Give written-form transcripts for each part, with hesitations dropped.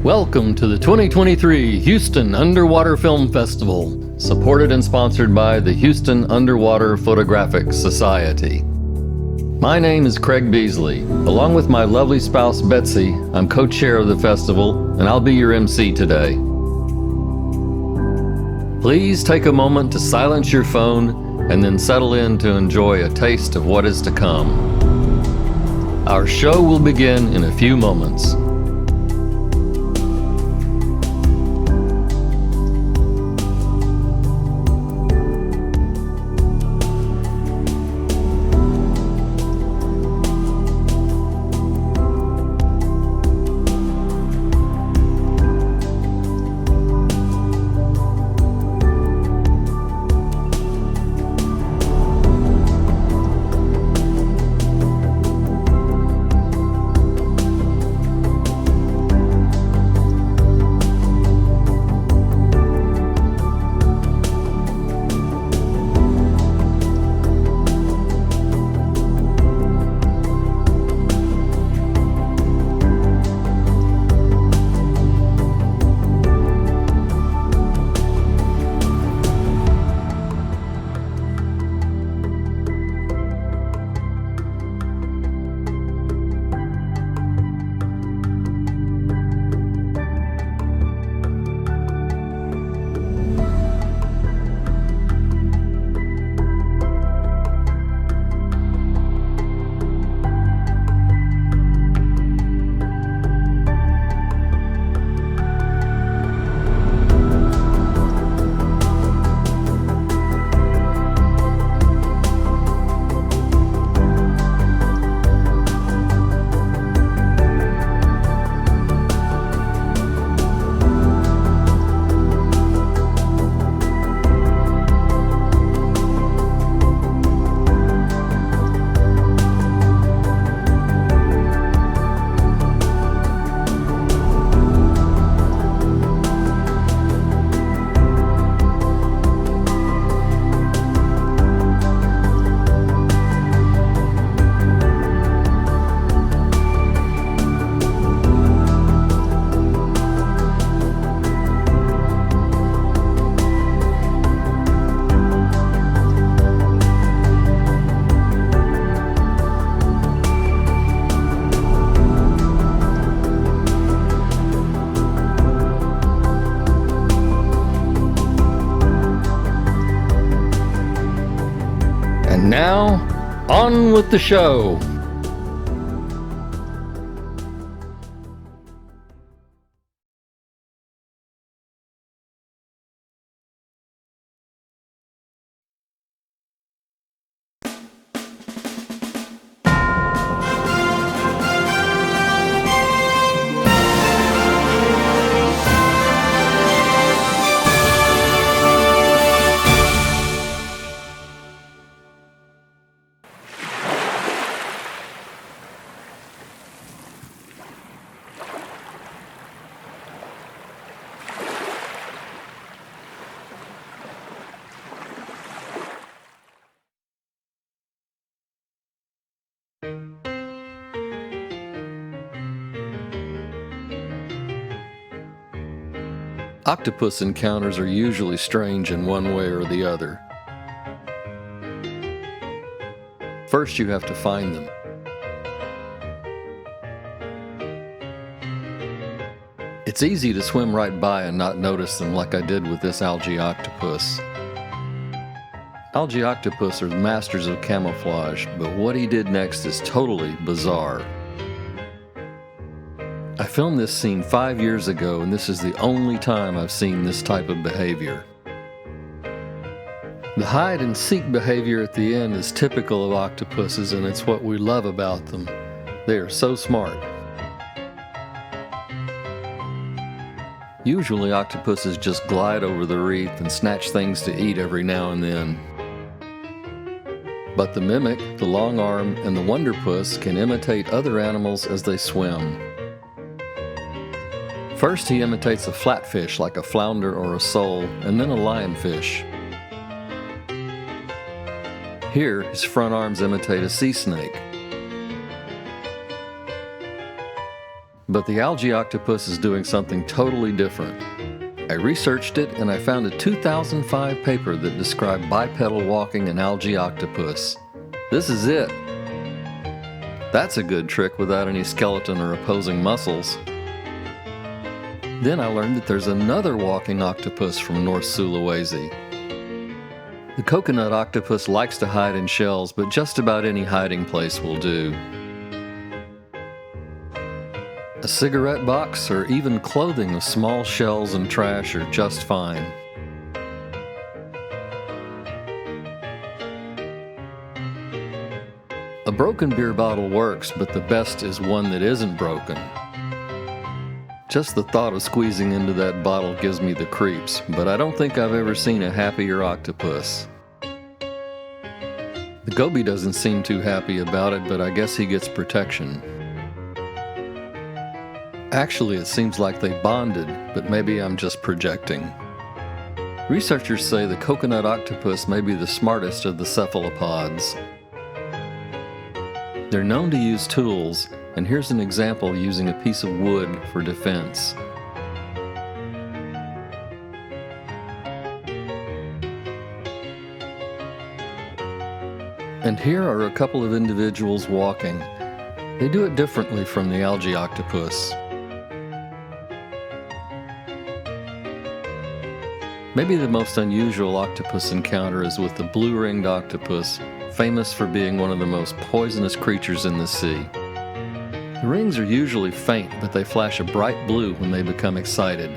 Welcome to the 2023 Houston Underwater Film Festival, supported and sponsored by the Houston Underwater Photographic Society. My name is Craig Beasley. Along with my lovely spouse Betsy, I'm co-chair of the festival, and I'll be your MC today. Please take a moment to silence your phone and then settle in to enjoy a taste of what is to come. Our show will begin in a few moments. Now, on with the show. Octopus encounters are usually strange in one way or the other. First, you have to find them. It's easy to swim right by and not notice them like I did with this algae octopus. Algae octopus are masters of camouflage, but what he did next is totally bizarre. I filmed this scene 5 years ago, and this is the only time I've seen this type of behavior. The hide-and-seek behavior at the end is typical of octopuses, and it's what we love about them. They are so smart. Usually octopuses just glide over the reef and snatch things to eat every now and then. But the mimic, the long arm, and the wonderpuss can imitate other animals as they swim. First he imitates a flatfish like a flounder or a sole, and then a lionfish. Here, his front arms imitate a sea snake. But the algae octopus is doing something totally different. I researched it and I found a 2005 paper that described bipedal walking in algae octopus. This is it. That's a good trick without any skeleton or opposing muscles. Then I learned that there's another walking octopus from North Sulawesi. The coconut octopus likes to hide in shells, but just about any hiding place will do. A cigarette box or even clothing with small shells and trash are just fine. A broken beer bottle works, but the best is one that isn't broken. Just the thought of squeezing into that bottle gives me the creeps, but I don't think I've ever seen a happier octopus. The goby doesn't seem too happy about it, but I guess he gets protection. Actually, it seems like they bonded, but maybe I'm just projecting. Researchers say the coconut octopus may be the smartest of the cephalopods. They're known to use tools, and here's an example using a piece of wood for defense. And here are a couple of individuals walking. They do it differently from the algae octopus. Maybe the most unusual octopus encounter is with the blue-ringed octopus, famous for being one of the most poisonous creatures in the sea. The rings are usually faint, but they flash a bright blue when they become excited.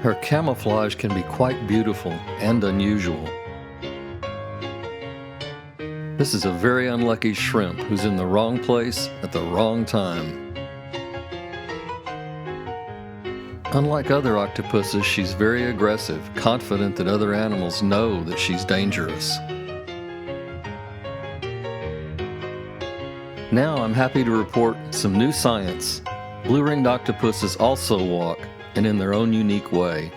Her camouflage can be quite beautiful and unusual. This is a very unlucky shrimp who's in the wrong place at the wrong time. Unlike other octopuses, she's very aggressive, confident that other animals know that she's dangerous. Now I'm happy to report some new science. Blue-ringed octopuses also walk, and in their own unique way.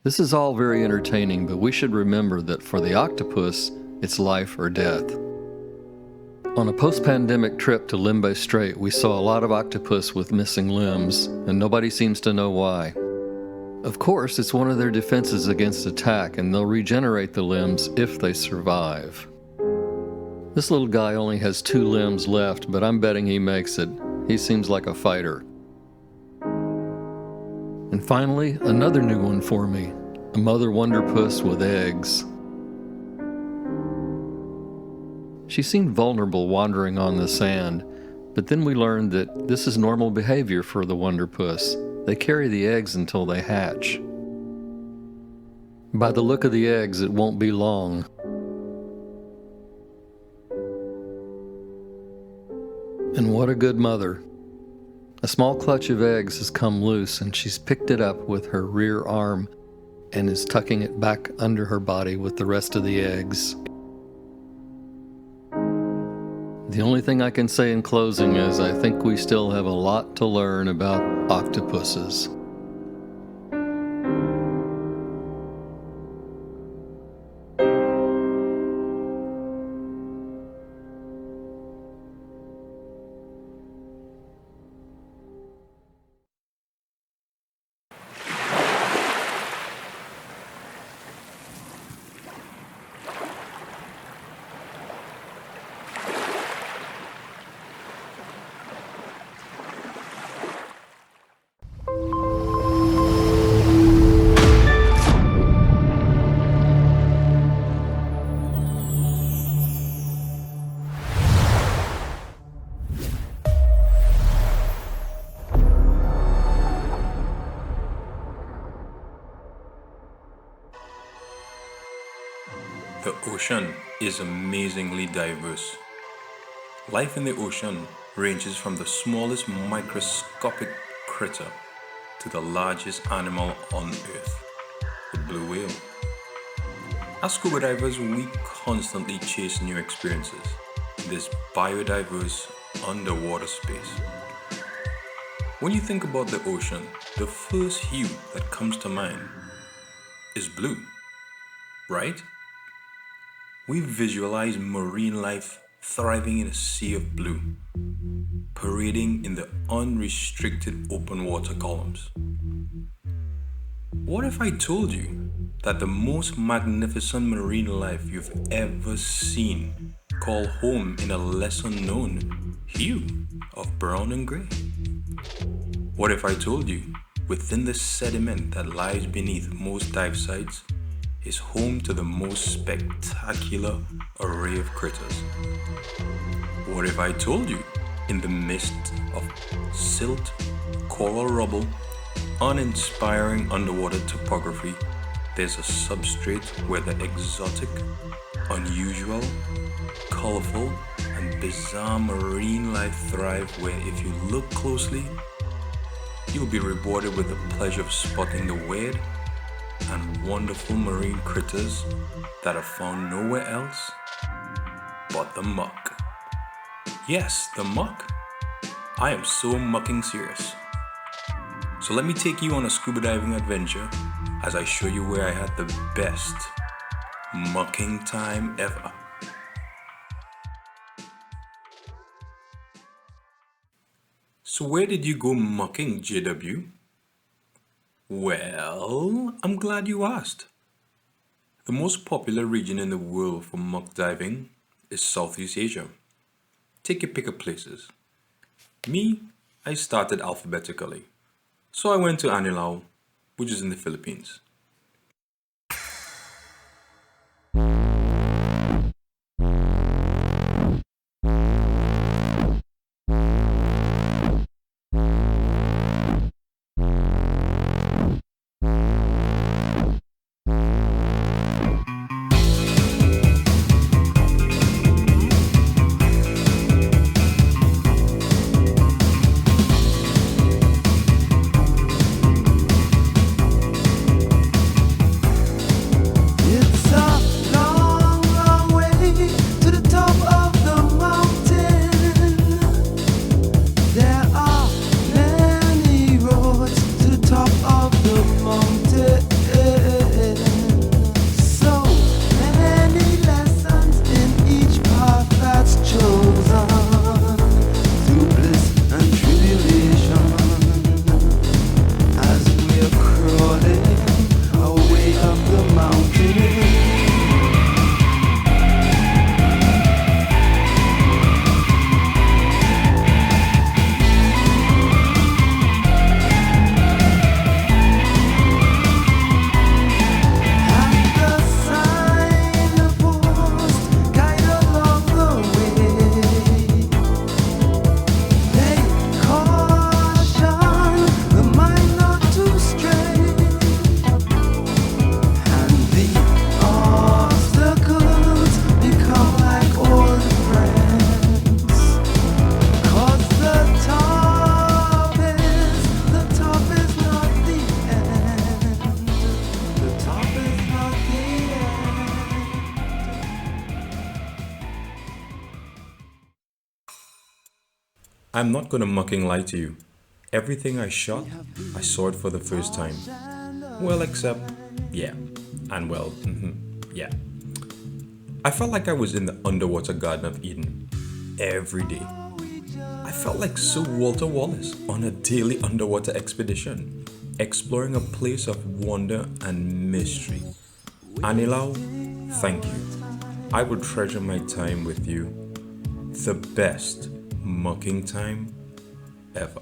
This is all very entertaining, but we should remember that for the octopus, it's life or death. On a post-pandemic trip to Limbe Strait, we saw a lot of octopus with missing limbs, and nobody seems to know why. Of course, it's one of their defenses against attack, and they'll regenerate the limbs if they survive. This little guy only has 2 limbs left, but I'm betting he makes it. He seems like a fighter. And finally, another new one for me, a mother wonderpuss with eggs. She seemed vulnerable wandering on the sand, but then we learned that this is normal behavior for the wonderpuss. They carry the eggs until they hatch. By the look of the eggs, it won't be long. And what a good mother. A small clutch of eggs has come loose, and she's picked it up with her rear arm and is tucking it back under her body with the rest of the eggs. The only thing I can say in closing is I think we still have a lot to learn about octopuses. The ocean is amazingly diverse. Life in the ocean ranges from the smallest microscopic critter to the largest animal on Earth, the blue whale. As scuba divers, we constantly chase new experiences in this biodiverse underwater space. When you think about the ocean, the first hue that comes to mind is blue, right? We visualize marine life thriving in a sea of blue, parading in the unrestricted open water columns. What if I told you that the most magnificent marine life you've ever seen call home in a lesser known hue of brown and gray? What if I told you within the sediment that lies beneath most dive sites is home to the most spectacular array of critters? What if I told you in the midst of silt, coral rubble, uninspiring underwater topography, there's a substrate where the exotic, unusual, colorful, and bizarre marine life thrive, where if you look closely, you'll be rewarded with the pleasure of spotting the weird and wonderful marine critters that are found nowhere else but the muck. Yes, the muck. I am so mucking serious. So let me take you on a scuba diving adventure as I show you where I had the best mucking time ever. So where did you go mucking, JW? Well, I'm glad you asked. The most popular region in the world for muck diving is Southeast Asia. Take your pick of places. Me, I started alphabetically. So I went to Anilao, which is in the Philippines. I'm not gonna mucking lie to you. Everything I shot, I saw it for the first time. Well, except, yeah, and well, yeah. I felt like I was in the underwater Garden of Eden every day. I felt like Sir Walter Wallace on a daily underwater expedition, exploring a place of wonder and mystery. Anilao, thank you. I will treasure my time with you. The best mucking time ever.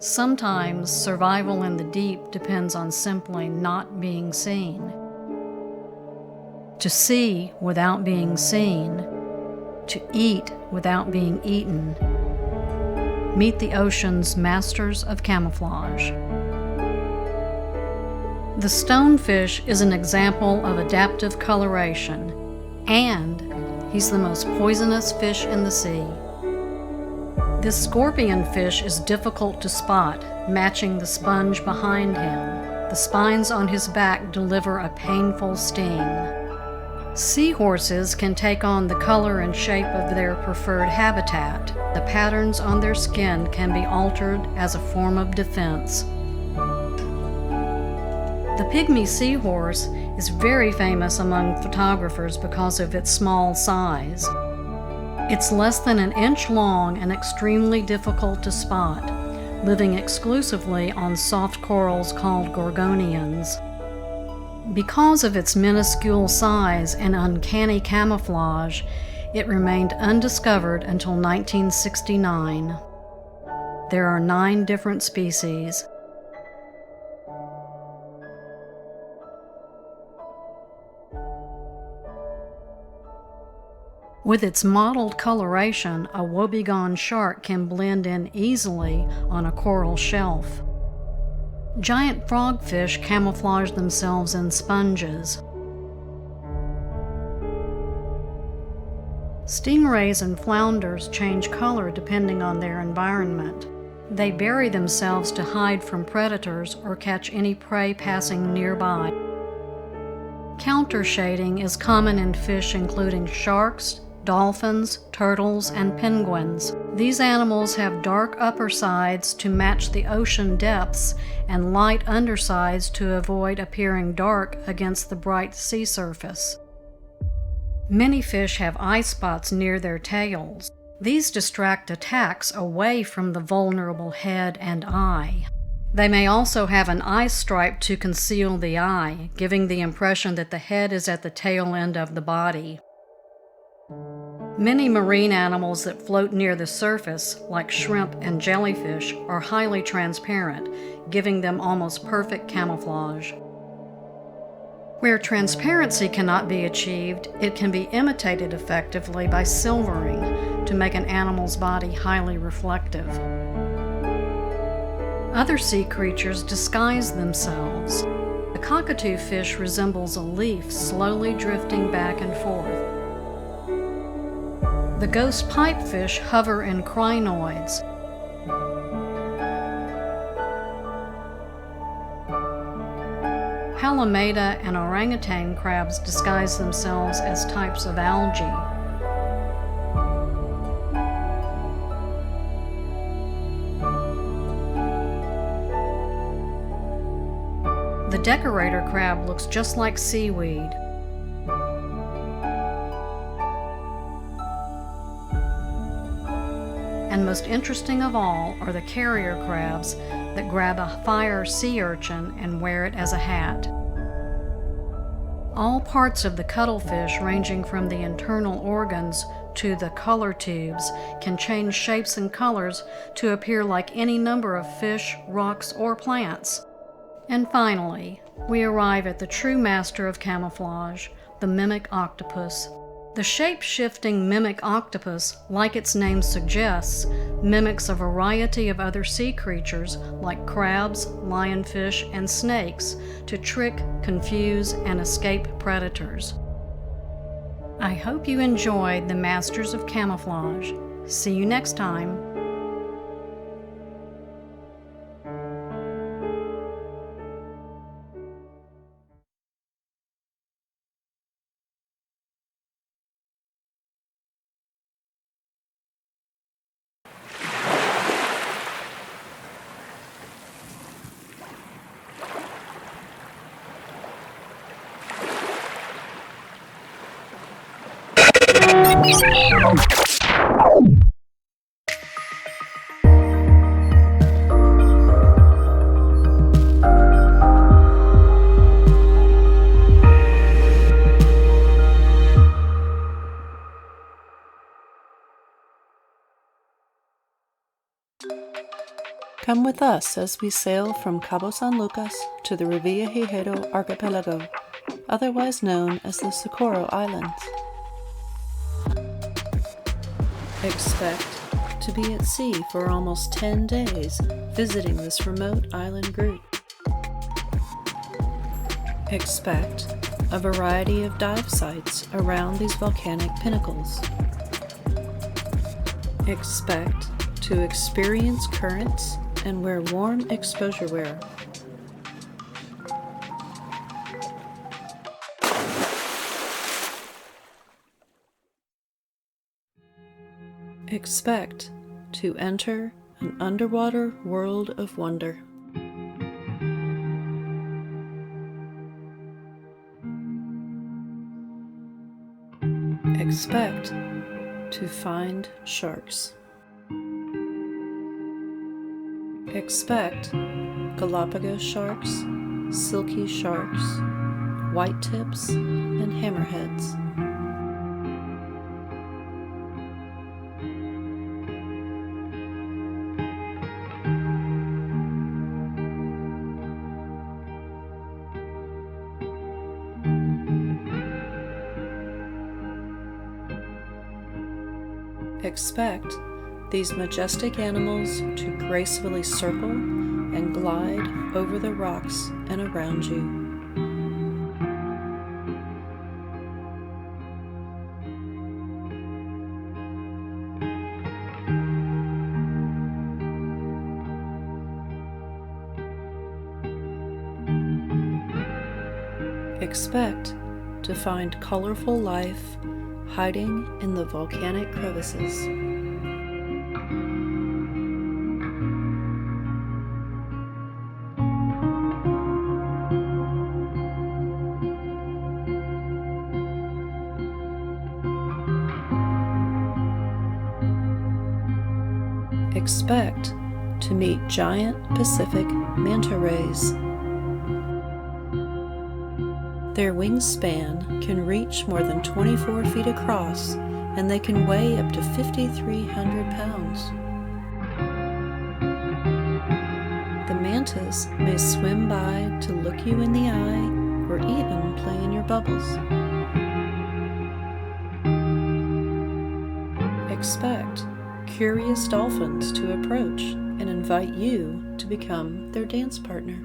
Sometimes survival in the deep depends on simply not being seen. To see without being seen, to eat without being eaten. Meet the ocean's masters of camouflage. The stonefish is an example of adaptive coloration, and he's the most poisonous fish in the sea. This scorpion fish is difficult to spot, matching the sponge behind him. The spines on his back deliver a painful sting. Seahorses can take on the color and shape of their preferred habitat. The patterns on their skin can be altered as a form of defense. The pygmy seahorse is very famous among photographers because of its small size. It's less than an inch long and extremely difficult to spot, living exclusively on soft corals called gorgonians. Because of its minuscule size and uncanny camouflage, it remained undiscovered until 1969. There are 9 different species. With its mottled coloration, a woebegone shark can blend in easily on a coral shelf. Giant frogfish camouflage themselves in sponges. Stingrays and flounders change color depending on their environment. They bury themselves to hide from predators or catch any prey passing nearby. Countershading is common in fish including sharks, dolphins, turtles, and penguins. These animals have dark upper sides to match the ocean depths and light undersides to avoid appearing dark against the bright sea surface. Many fish have eye spots near their tails. These distract attacks away from the vulnerable head and eye. They may also have an eye stripe to conceal the eye, giving the impression that the head is at the tail end of the body. Many marine animals that float near the surface, like shrimp and jellyfish, are highly transparent, giving them almost perfect camouflage. Where transparency cannot be achieved, it can be imitated effectively by silvering to make an animal's body highly reflective. Other sea creatures disguise themselves. The cockatoo fish resembles a leaf slowly drifting back and forth. The ghost pipefish hover in crinoids. Palometa and orangutan crabs disguise themselves as types of algae. The decorator crab looks just like seaweed. And most interesting of all are the carrier crabs that grab a fire sea urchin and wear it as a hat. All parts of the cuttlefish, ranging from the internal organs to the color tubes, can change shapes and colors to appear like any number of fish, rocks, or plants. And finally, we arrive at the true master of camouflage, the mimic octopus. The shape-shifting mimic octopus, like its name suggests, mimics a variety of other sea creatures like crabs, lionfish, and snakes to trick, confuse, and escape predators. I hope you enjoyed the Masters of Camouflage. See you next time. Come with us as we sail from Cabo San Lucas to the Revillagigedo Archipelago, otherwise known as the Socorro Islands. Expect to be at sea for almost 10 days visiting this remote island group. Expect a variety of dive sites around these volcanic pinnacles. Expect to experience currents and wear warm exposure wear. Expect to enter an underwater world of wonder. Expect to find sharks. Expect Galapagos sharks, silky sharks, white tips, and hammerheads. Expect these majestic animals to gracefully circle and glide over the rocks and around you. Expect to find colorful life hiding in the volcanic crevices. Expect to meet giant Pacific manta rays. Their wingspan can reach more than 24 feet across, and they can weigh up to 5,300 pounds. The mantas may swim by to look you in the eye or even play in your bubbles. Expect curious dolphins to approach and invite you to become their dance partner.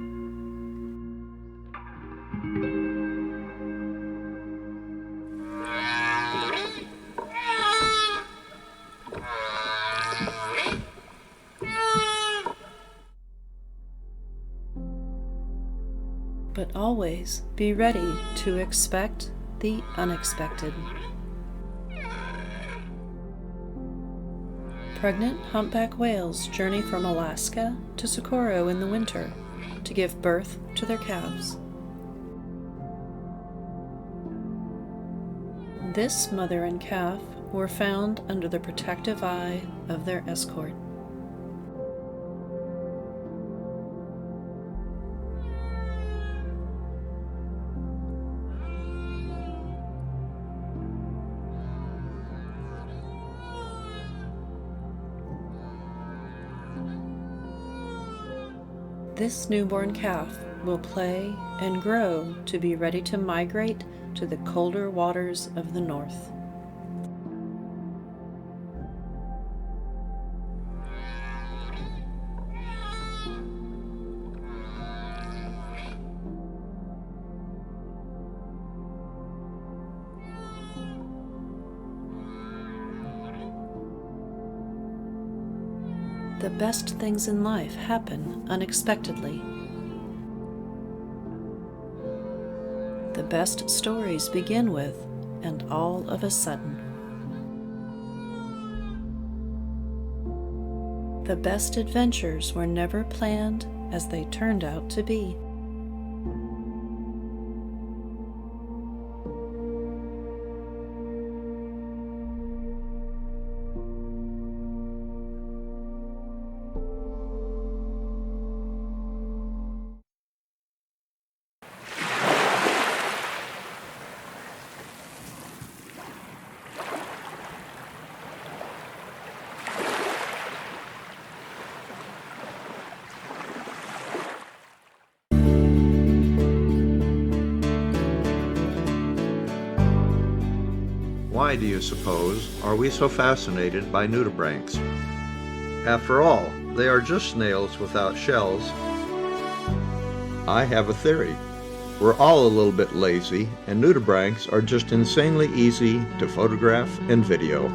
But always be ready to expect the unexpected. Pregnant humpback whales journey from Alaska to Socorro in the winter to give birth to their calves. This mother and calf were found under the protective eye of their escort. This newborn calf will play and grow to be ready to migrate to the colder waters of the north. The best things in life happen unexpectedly. The best stories begin with, and all of a sudden. The best adventures were never planned as they turned out to be. Why, do you suppose, are we so fascinated by nudibranchs? After all, they are just snails without shells. I have a theory. We're all a little bit lazy, and nudibranchs are just insanely easy to photograph and video.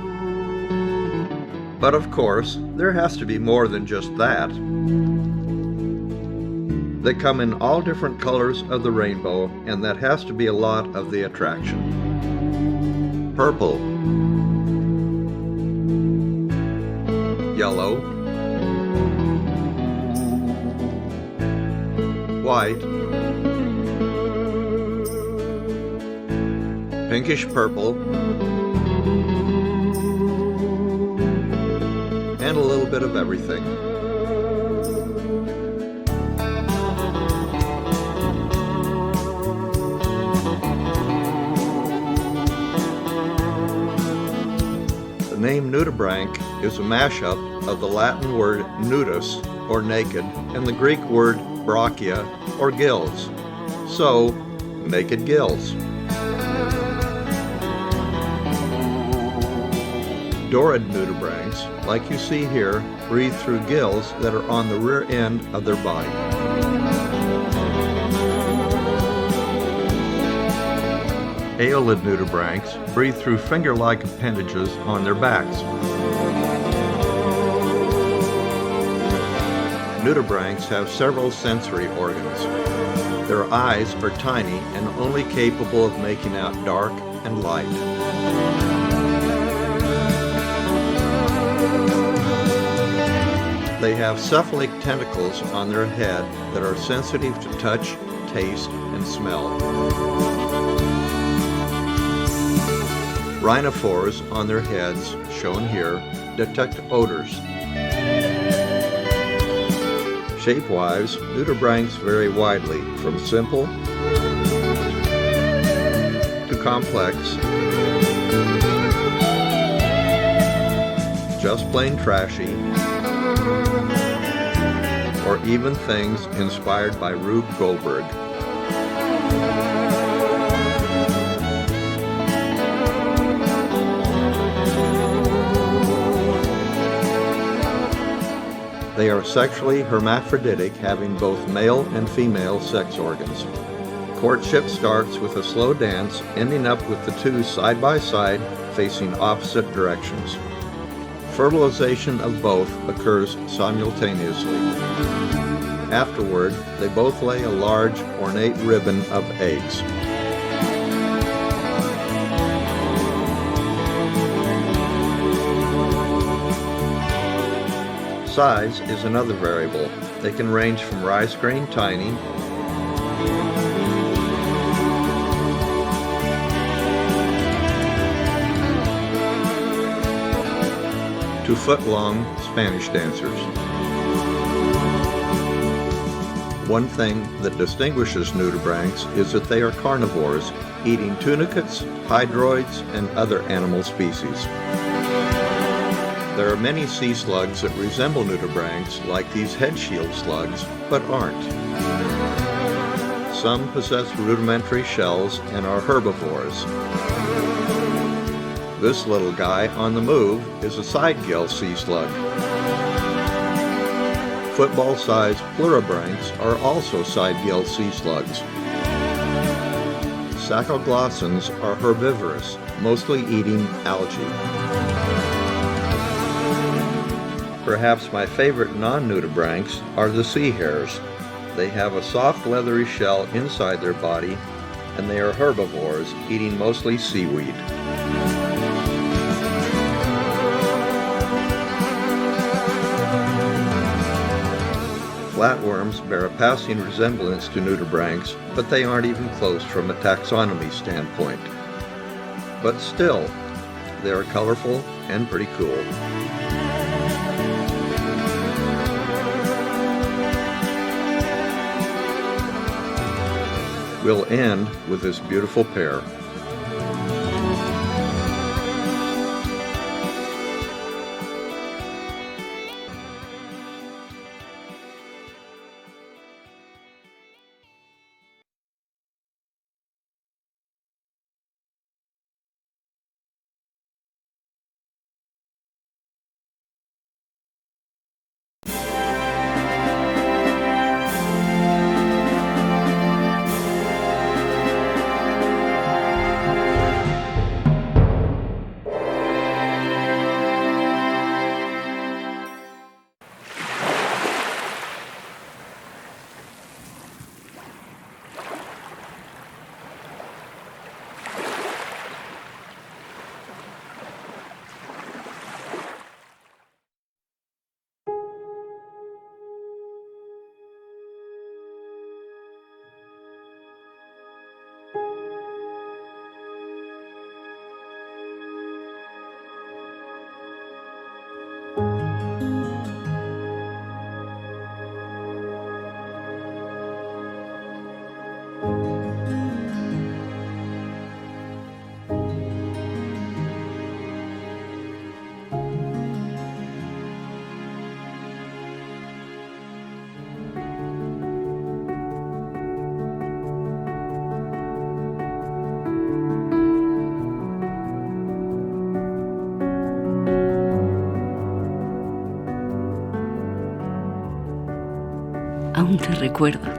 But of course, there has to be more than just that. They come in all different colors of the rainbow, and that has to be a lot of the attraction. Purple, yellow, white, pinkish purple, and a little bit of everything. The name nudibranch is a mashup of the Latin word nudus, or naked, and the Greek word brachia, or gills. So, naked gills. Dorid nudibranchs, like you see here, breathe through gills that are on the rear end of their body. Aeolid nudibranchs breathe through finger-like appendages on their backs. Nudibranchs have several sensory organs. Their eyes are tiny and only capable of making out dark and light. They have cephalic tentacles on their head that are sensitive to touch, taste, and smell. Rhinophores on their heads, shown here, detect odors. Shape-wise, nudibranchs vary widely from simple to complex, just plain trashy, or even things inspired by Rube Goldberg. They are sexually hermaphroditic, having both male and female sex organs. Courtship starts with a slow dance, ending up with the two side by side, facing opposite directions. Fertilization of both occurs simultaneously. Afterward, they both lay a large, ornate ribbon of eggs. Size is another variable. They can range from rice grain tiny to foot-long Spanish dancers. One thing that distinguishes nudibranchs is that they are carnivores, eating tunicates, hydroids, and other animal species. There are many sea slugs that resemble nudibranchs, like these head shield slugs, but aren't. Some possess rudimentary shells and are herbivores. This little guy on the move is a side-gill sea slug. Football-sized pluribranchs are also side-gill sea slugs. Sacoglossans are herbivorous, mostly eating algae. Perhaps my favorite non-nudibranchs are the sea hares. They have a soft leathery shell inside their body, and they are herbivores, eating mostly seaweed. Flatworms bear a passing resemblance to nudibranchs, but they aren't even close from a taxonomy standpoint. But still, they are colorful and pretty cool. We'll end with this beautiful pair. aún te recuerdo,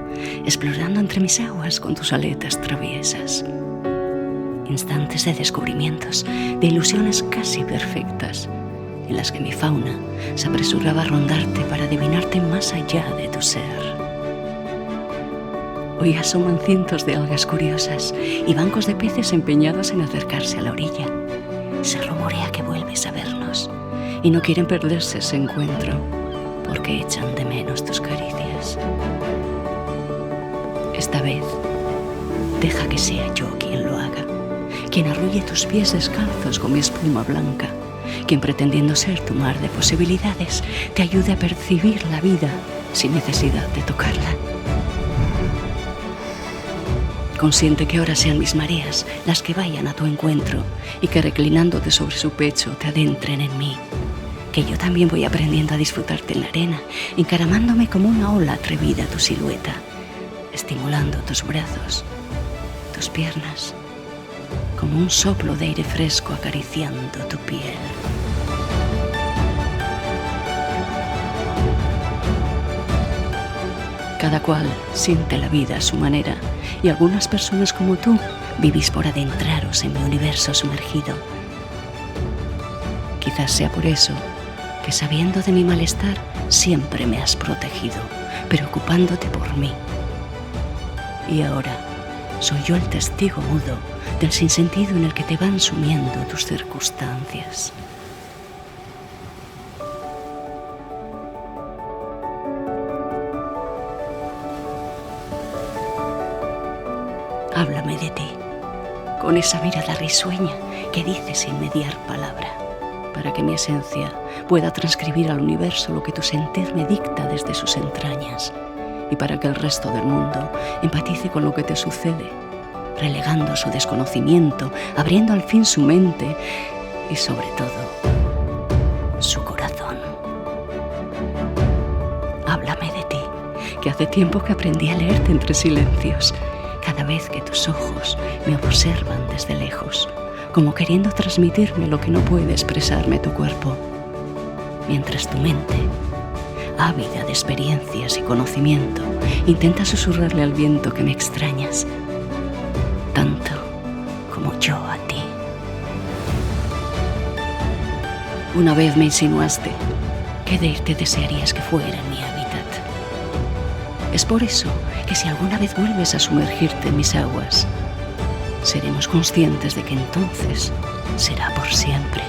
explorando entre mis aguas con tus aletas traviesas. Instantes de descubrimientos, de ilusiones casi perfectas, en las que mi fauna se apresuraba a rondarte para adivinarte más allá de tu ser. Hoy asoman cientos de algas curiosas y bancos de peces empeñados en acercarse a la orilla. Se rumorea que vuelves a vernos y no quieren perderse ese encuentro porque echan de menos tus caricias. Esta vez, deja que sea yo quien lo haga, quien arrulle tus pies descalzos con mi espuma blanca, quien pretendiendo ser tu mar de posibilidades te ayude a percibir la vida sin necesidad de tocarla. Consciente que ahora sean mis mareas las que vayan a tu encuentro y que reclinándote sobre su pecho te adentren en mí, que yo también voy aprendiendo a disfrutarte en la arena, encaramándome como una ola atrevida a tu silueta, estimulando tus brazos, tus piernas, como un soplo de aire fresco acariciando tu piel. Cada cual siente la vida a su manera y algunas personas como tú vivís por adentraros en mi universo sumergido. Quizás sea por eso que sabiendo de mi malestar siempre me has protegido, preocupándote por mí. Y ahora soy yo el testigo mudo del sinsentido en el que te van sumiendo tus circunstancias. Háblame de ti, con esa mirada risueña que dice sin mediar palabra, para que mi esencia pueda transcribir al universo lo que tu sentir me dicta desde sus entrañas, y para que el resto del mundo empatice con lo que te sucede, relegando su desconocimiento, abriendo al fin su mente y sobre todo su corazón. Háblame de ti, que hace tiempo que aprendí a leerte entre silencios, cada vez que tus ojos me observan desde lejos, como queriendo transmitirme lo que no puede expresarme tu cuerpo, mientras tu mente, ávida de experiencias y conocimiento, intenta susurrarle al viento que me extrañas, tanto como yo a ti. Una vez me insinuaste que de irte desearías que fuera en mi hábitat. Es por eso que si alguna vez vuelves a sumergirte en mis aguas, seremos conscientes de que entonces será por siempre.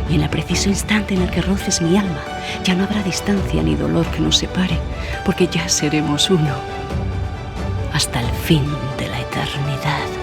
Y en el preciso instante en el que roces mi alma, ya no habrá distancia ni dolor que nos separe, porque ya seremos uno, hasta el fin de la eternidad.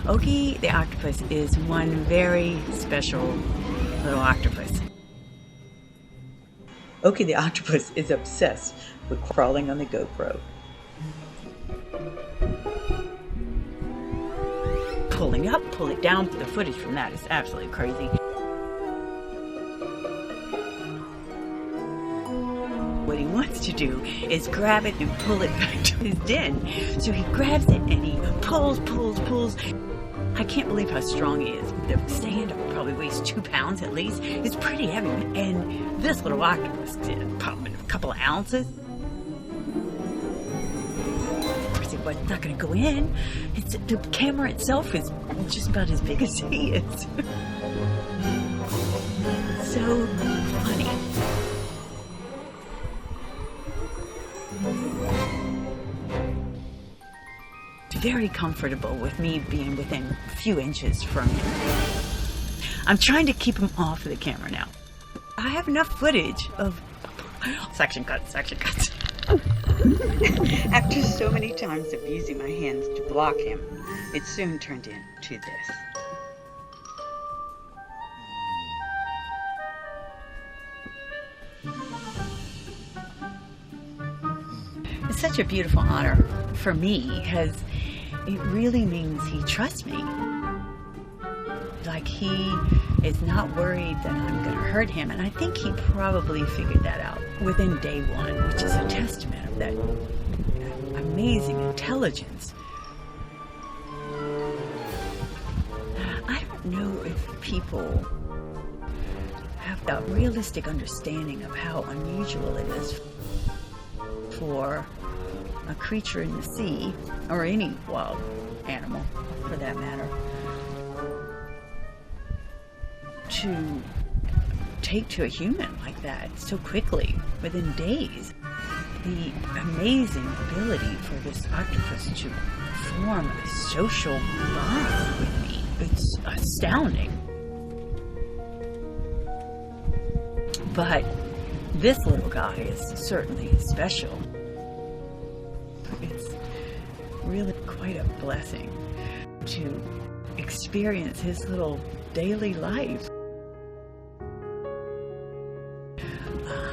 Oki the octopus is one very special little octopus. Oki the octopus is obsessed with crawling on the GoPro. Pulling up, pull it down. The footage from that is absolutely crazy. What he wants to do is grab it and pull it back to his den. So he grabs it and he pulls. I can't believe how strong he is. The stand probably weighs 2 pounds at least. It's pretty heavy. And this little octopus did probably a couple of ounces. Of course, it was not going to go in. The camera itself is just about as big as he is. So funny. Very comfortable with me being within a few inches from him. I'm trying to keep him off of the camera now. I have enough footage of section cuts. After so many times of using my hands to block him, it soon turned into this. It's such a beautiful honor for me, because it really means he trusts me. Like, he is not worried that I'm going to hurt him, and I think he probably figured that out within day one, which is a testament of that amazing intelligence. I don't know if people have that realistic understanding of how unusual it is for a creature in the sea, or any wild animal for that matter, to take to a human like that so quickly, within days. The amazing ability for this octopus to form a social bond with me, it's astounding. But this little guy is certainly special. It's really quite a blessing to experience his little daily life.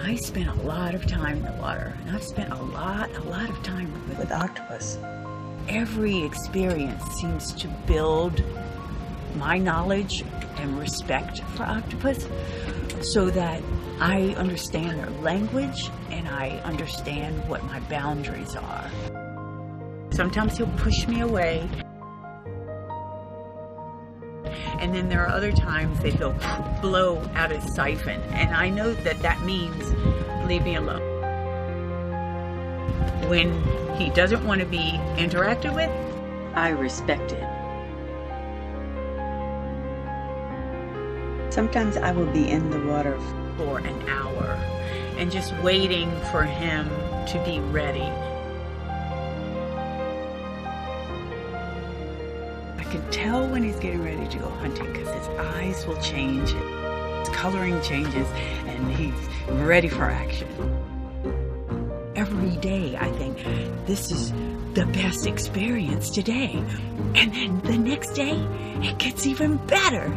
I spent a lot of time in the water, and I've spent a lot of time with octopus. Every experience seems to build my knowledge and respect for octopus, so that I understand their language and I understand what my boundaries are. Sometimes he'll push me away, and then there are other times that he'll blow out his siphon, and I know that that means leave me alone. When he doesn't want to be interacted with, I respect it. Sometimes I will be in the water for an hour and just waiting for him to be ready. I can tell when he's getting ready to go hunting, because his eyes will change, his coloring changes, and he's ready for action. Every day I think, this is the best experience today. And then the next day, it gets even better.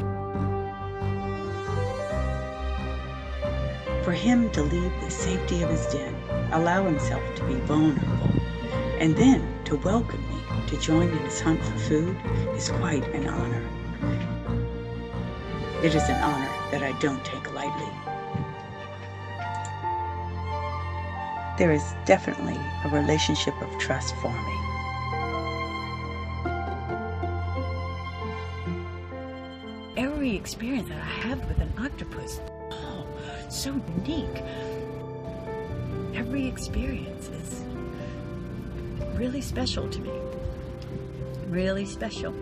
for him to leave the safety of his den, allow himself to be vulnerable, and then to welcome me to join in his hunt for food is quite an honor. It is an honor that I don't take lightly. There is definitely a relationship of trust for me. Every experience that I have with an octopus, oh, so unique. Every experience is really special to me. Really special.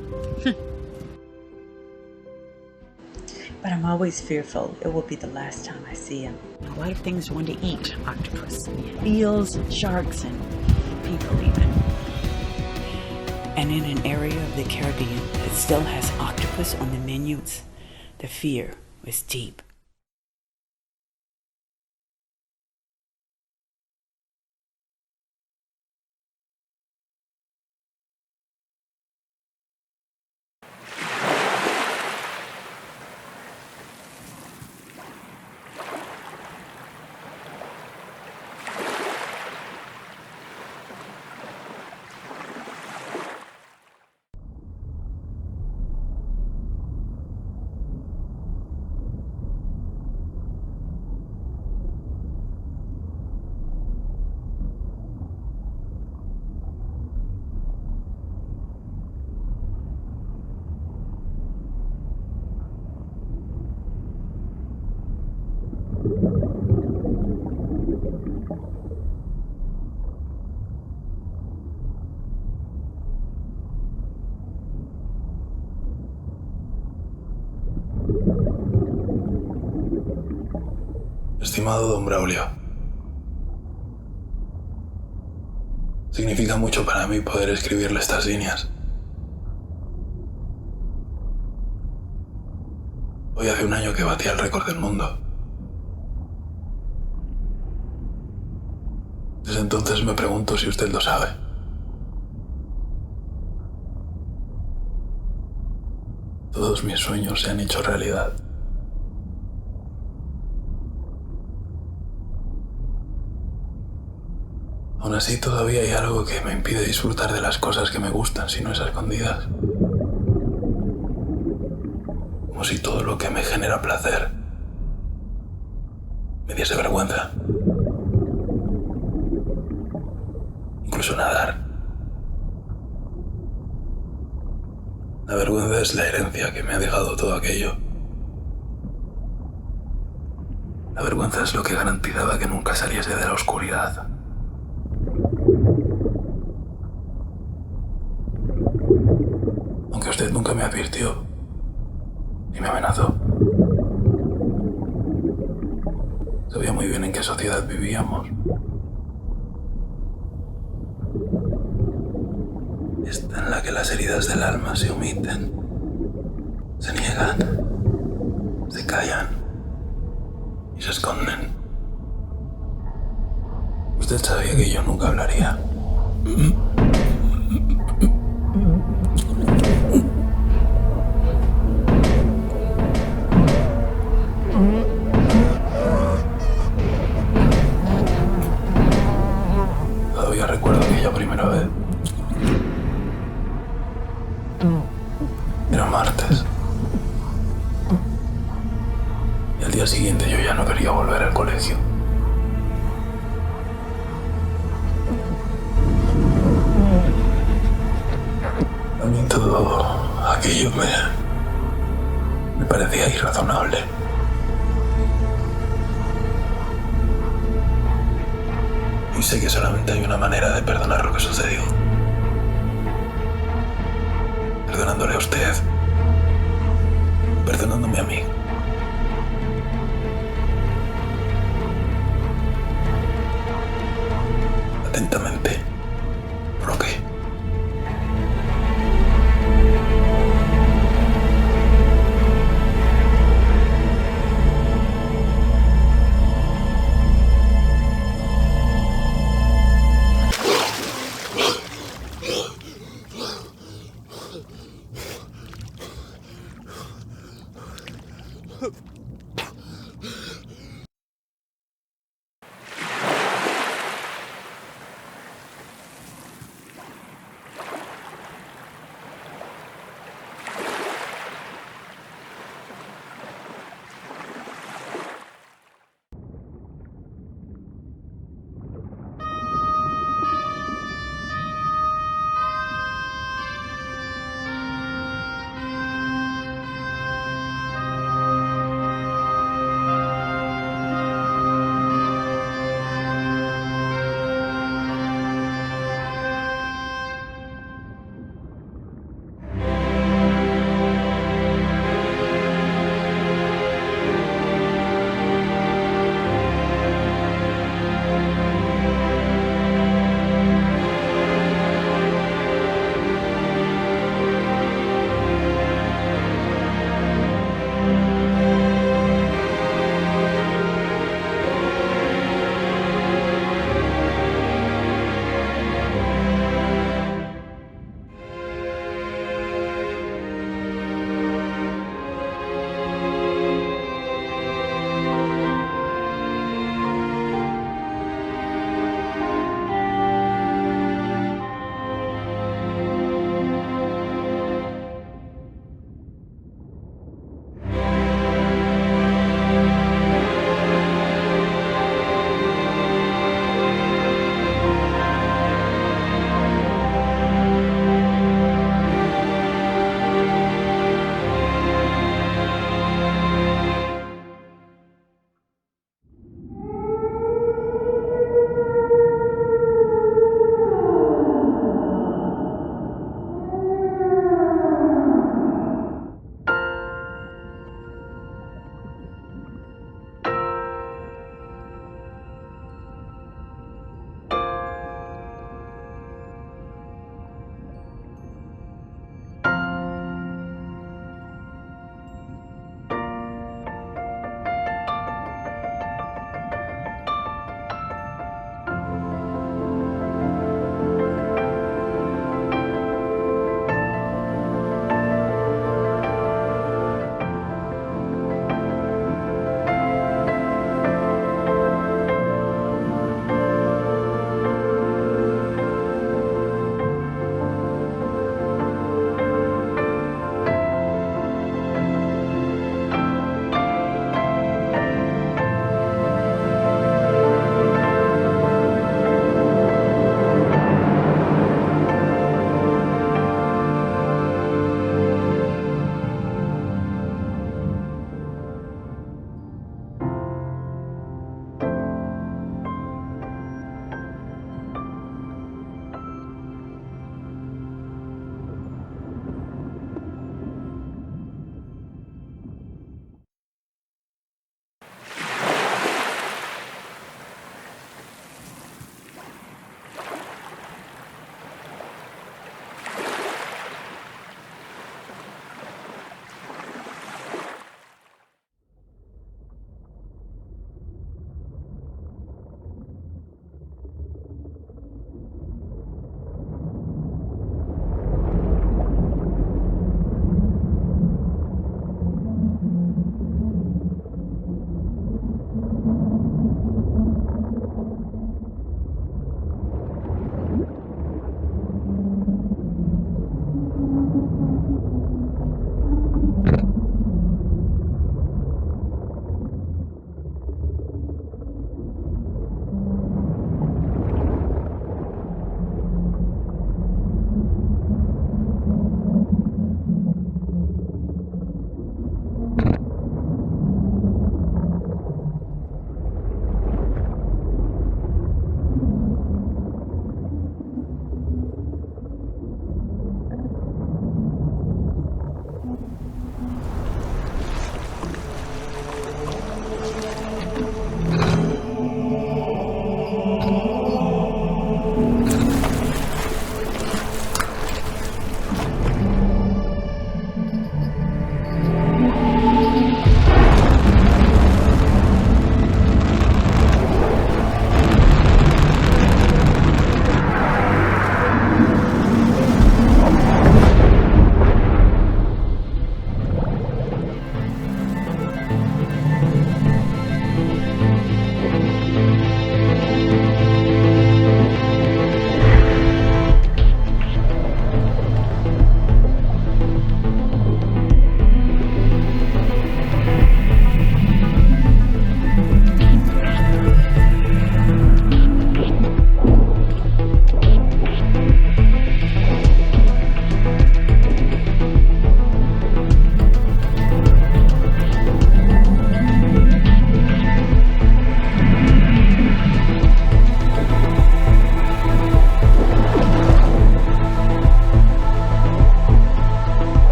But I'm always fearful it will be the last time I see him. A lot of things want to eat octopus. Eels, sharks, and people even. And in an area of the Caribbean that still has octopus on the menus, the fear was deep. Estimado don Braulio, significa mucho para mí poder escribirle estas líneas. Hoy hace un año que batí el récord del mundo. Desde entonces me pregunto si usted lo sabe. Todos mis sueños se han hecho realidad. Aún así, todavía hay algo que me impide disfrutar de las cosas que me gustan, si no es a escondidas. Como si todo lo que me genera placer me diese vergüenza. Incluso nadar. La vergüenza es la herencia que me ha dejado todo aquello. La vergüenza es lo que garantizaba que nunca saliese de la oscuridad. Aunque usted nunca me advirtió ni me amenazó. Sabía muy bien en qué sociedad vivíamos. Esta en la que las heridas del alma se omiten, se niegan, se callan y se esconden. Usted sabía que yo nunca hablaría. Todavía recuerdo aquella primera vez. Era martes. Y al día siguiente yo ya no quería volver al colegio. A mí todo aquello me parecía irrazonable. Y sé que solamente hay una manera de perdonar lo que sucedió. Perdonándole a usted. Perdonándome a mí. Atentamente, Roque.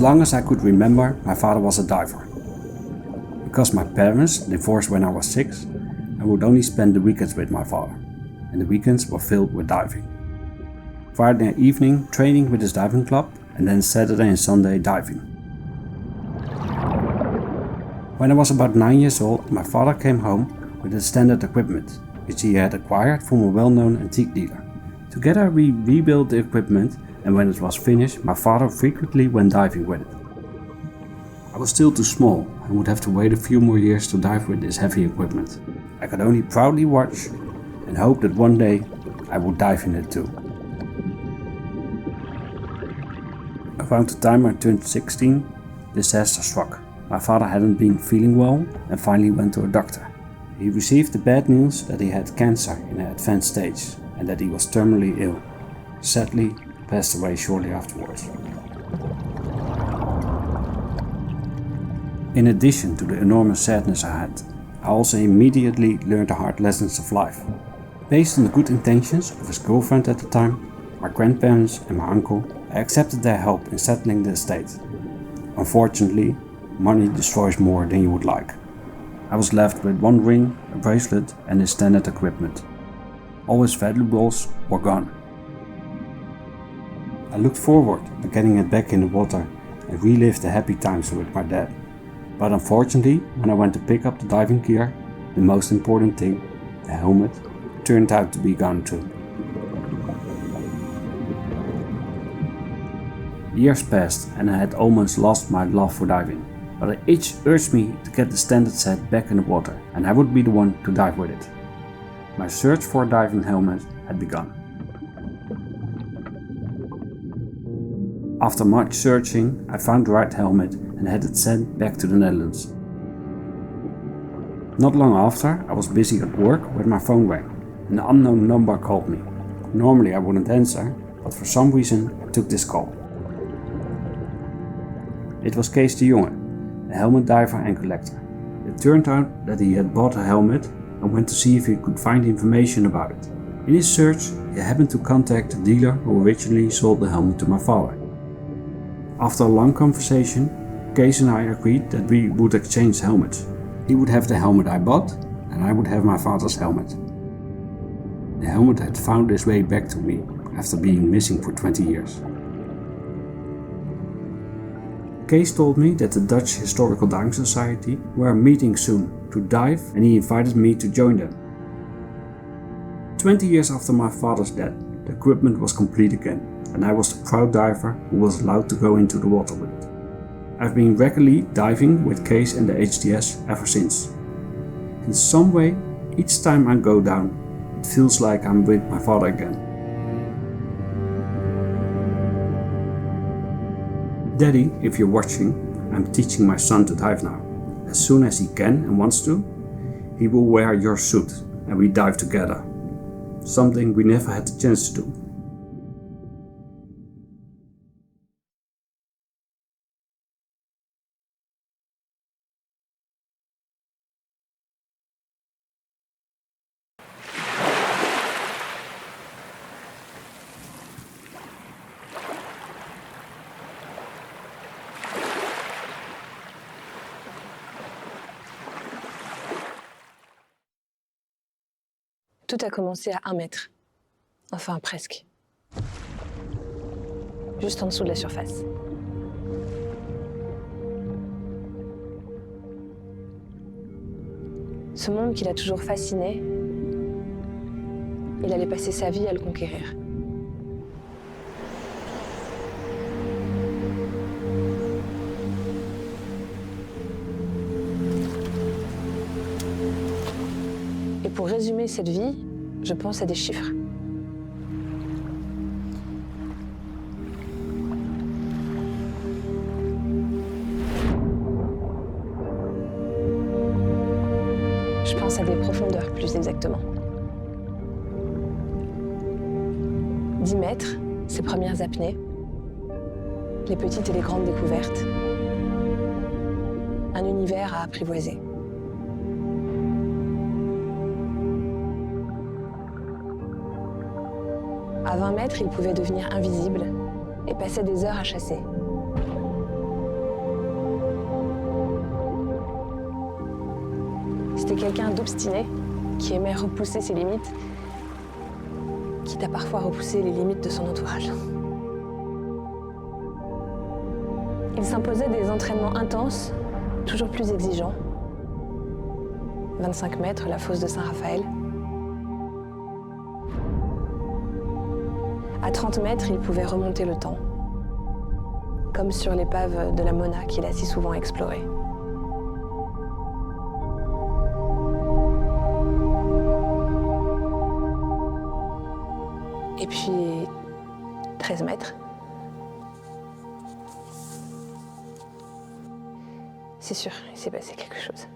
long as I could remember, my father was a diver. Because my parents divorced when I was 6, I would only spend the weekends with my father, and the weekends were filled with diving. Friday evening training with his diving club, and then Saturday and Sunday diving. When I was about 9 years old, my father came home with the standard equipment, which he had acquired from a well-known antique dealer. Together we rebuilt the equipment, and when it was finished, my father frequently went diving with it. I was still too small and would have to wait a few more years to dive with this heavy equipment. I could only proudly watch and hope that one day I would dive in it too. Around the time I turned 16, disaster struck. My father hadn't been feeling well and finally went to a doctor. He received the bad news that he had cancer in an advanced stage and that he was terminally ill. Sadly, he passed away shortly afterwards. In addition to the enormous sadness I had, I also immediately learned the hard lessons of life. Based on the good intentions of his girlfriend at the time, my grandparents and my uncle, I accepted their help in settling the estate. Unfortunately, money destroys more than you would like. I was left with one ring, a bracelet and his standard equipment. All his valuables were gone. I looked forward to getting it back in the water and relived the happy times with my dad. But unfortunately, when I went to pick up the diving gear, the most important thing, the helmet, turned out to be gone too. Years passed and I had almost lost my love for diving, but an itch urged me to get the standard set back in the water and I would be the one to dive with it. My search for a diving helmet had begun. After much searching, I found the right helmet and had it sent back to the Netherlands. Not long after, I was busy at work when my phone rang. An unknown number called me. Normally I wouldn't answer, but for some reason I took this call. It was Kees de Jonge, a helmet diver and collector. It turned out that he had bought a helmet and went to see if he could find information about it. In his search, he happened to contact the dealer who originally sold the helmet to my father. After a long conversation, Kees and I agreed that we would exchange helmets. He would have the helmet I bought and I would have my father's helmet. The helmet had found its way back to me after being missing for 20 years. Kees told me that the Dutch Historical Diving Society were meeting soon to dive and he invited me to join them. 20 years after my father's death, the equipment was complete again and I was the proud diver who was allowed to go into the water with it. I've been regularly diving with Kees and the HDS ever since. In some way, each time I go down, it feels like I'm with my father again. Daddy, if you're watching, I'm teaching my son to dive now. As soon as he can and wants to, he will wear your suit and we dive together. Something we never had the chance to do. Tout a commencé à 1 mètre. Enfin, presque. Juste en dessous de la surface. Ce monde qui l'a toujours fasciné, il allait passer sa vie à le conquérir. Et pour résumer cette vie, je pense à des chiffres. Je pense à des profondeurs, plus exactement. 10 mètres, ses premières apnées, les petites et les grandes découvertes, un univers à apprivoiser. À 20 mètres, il pouvait devenir invisible et passait des heures à chasser. C'était quelqu'un d'obstiné, qui aimait repousser ses limites, quitte à parfois repousser les limites de son entourage. Il s'imposait des entraînements intenses, toujours plus exigeants. 25 mètres, la fosse de Saint-Raphaël. À 30 mètres, il pouvait remonter le temps, comme sur l'épave de la Mona qu'il a si souvent explorée. Et puis, 13 mètres. C'est sûr, il s'est passé quelque chose.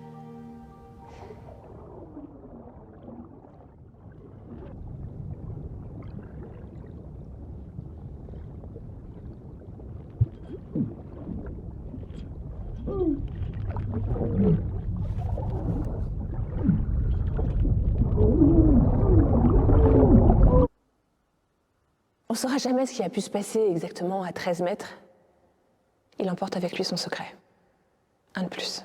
On ne saura jamais ce qui a pu se passer exactement à 13 mètres. Il emporte avec lui son secret. Un de plus.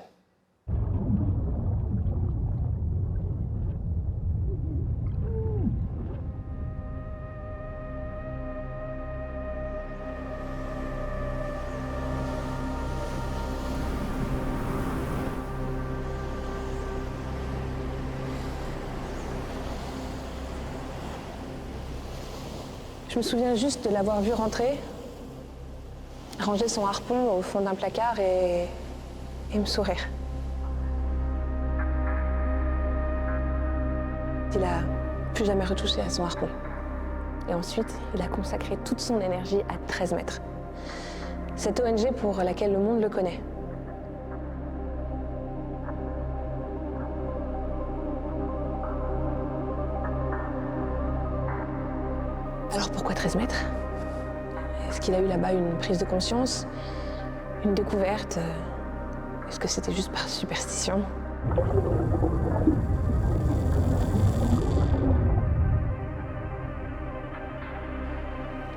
Je me souviens juste de l'avoir vu rentrer, ranger son harpon au fond d'un placard et me sourire. Il a plus jamais retouché à son harpon. Et ensuite, il a consacré toute son énergie à 13 mètres. Cette ONG pour laquelle le monde le connaît. Alors pourquoi 13 mètres? Est-ce qu'il a eu là-bas une prise de conscience? Une découverte? Est-ce que c'était juste par superstition?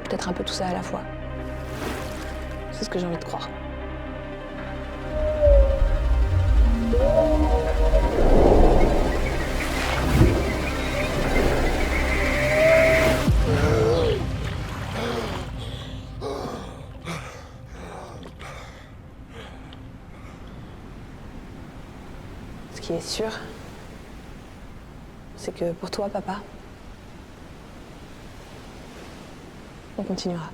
Peut-être un peu tout ça à la fois. C'est ce que j'ai envie de croire. Ce qui est sûr, c'est que pour toi, papa, on continuera.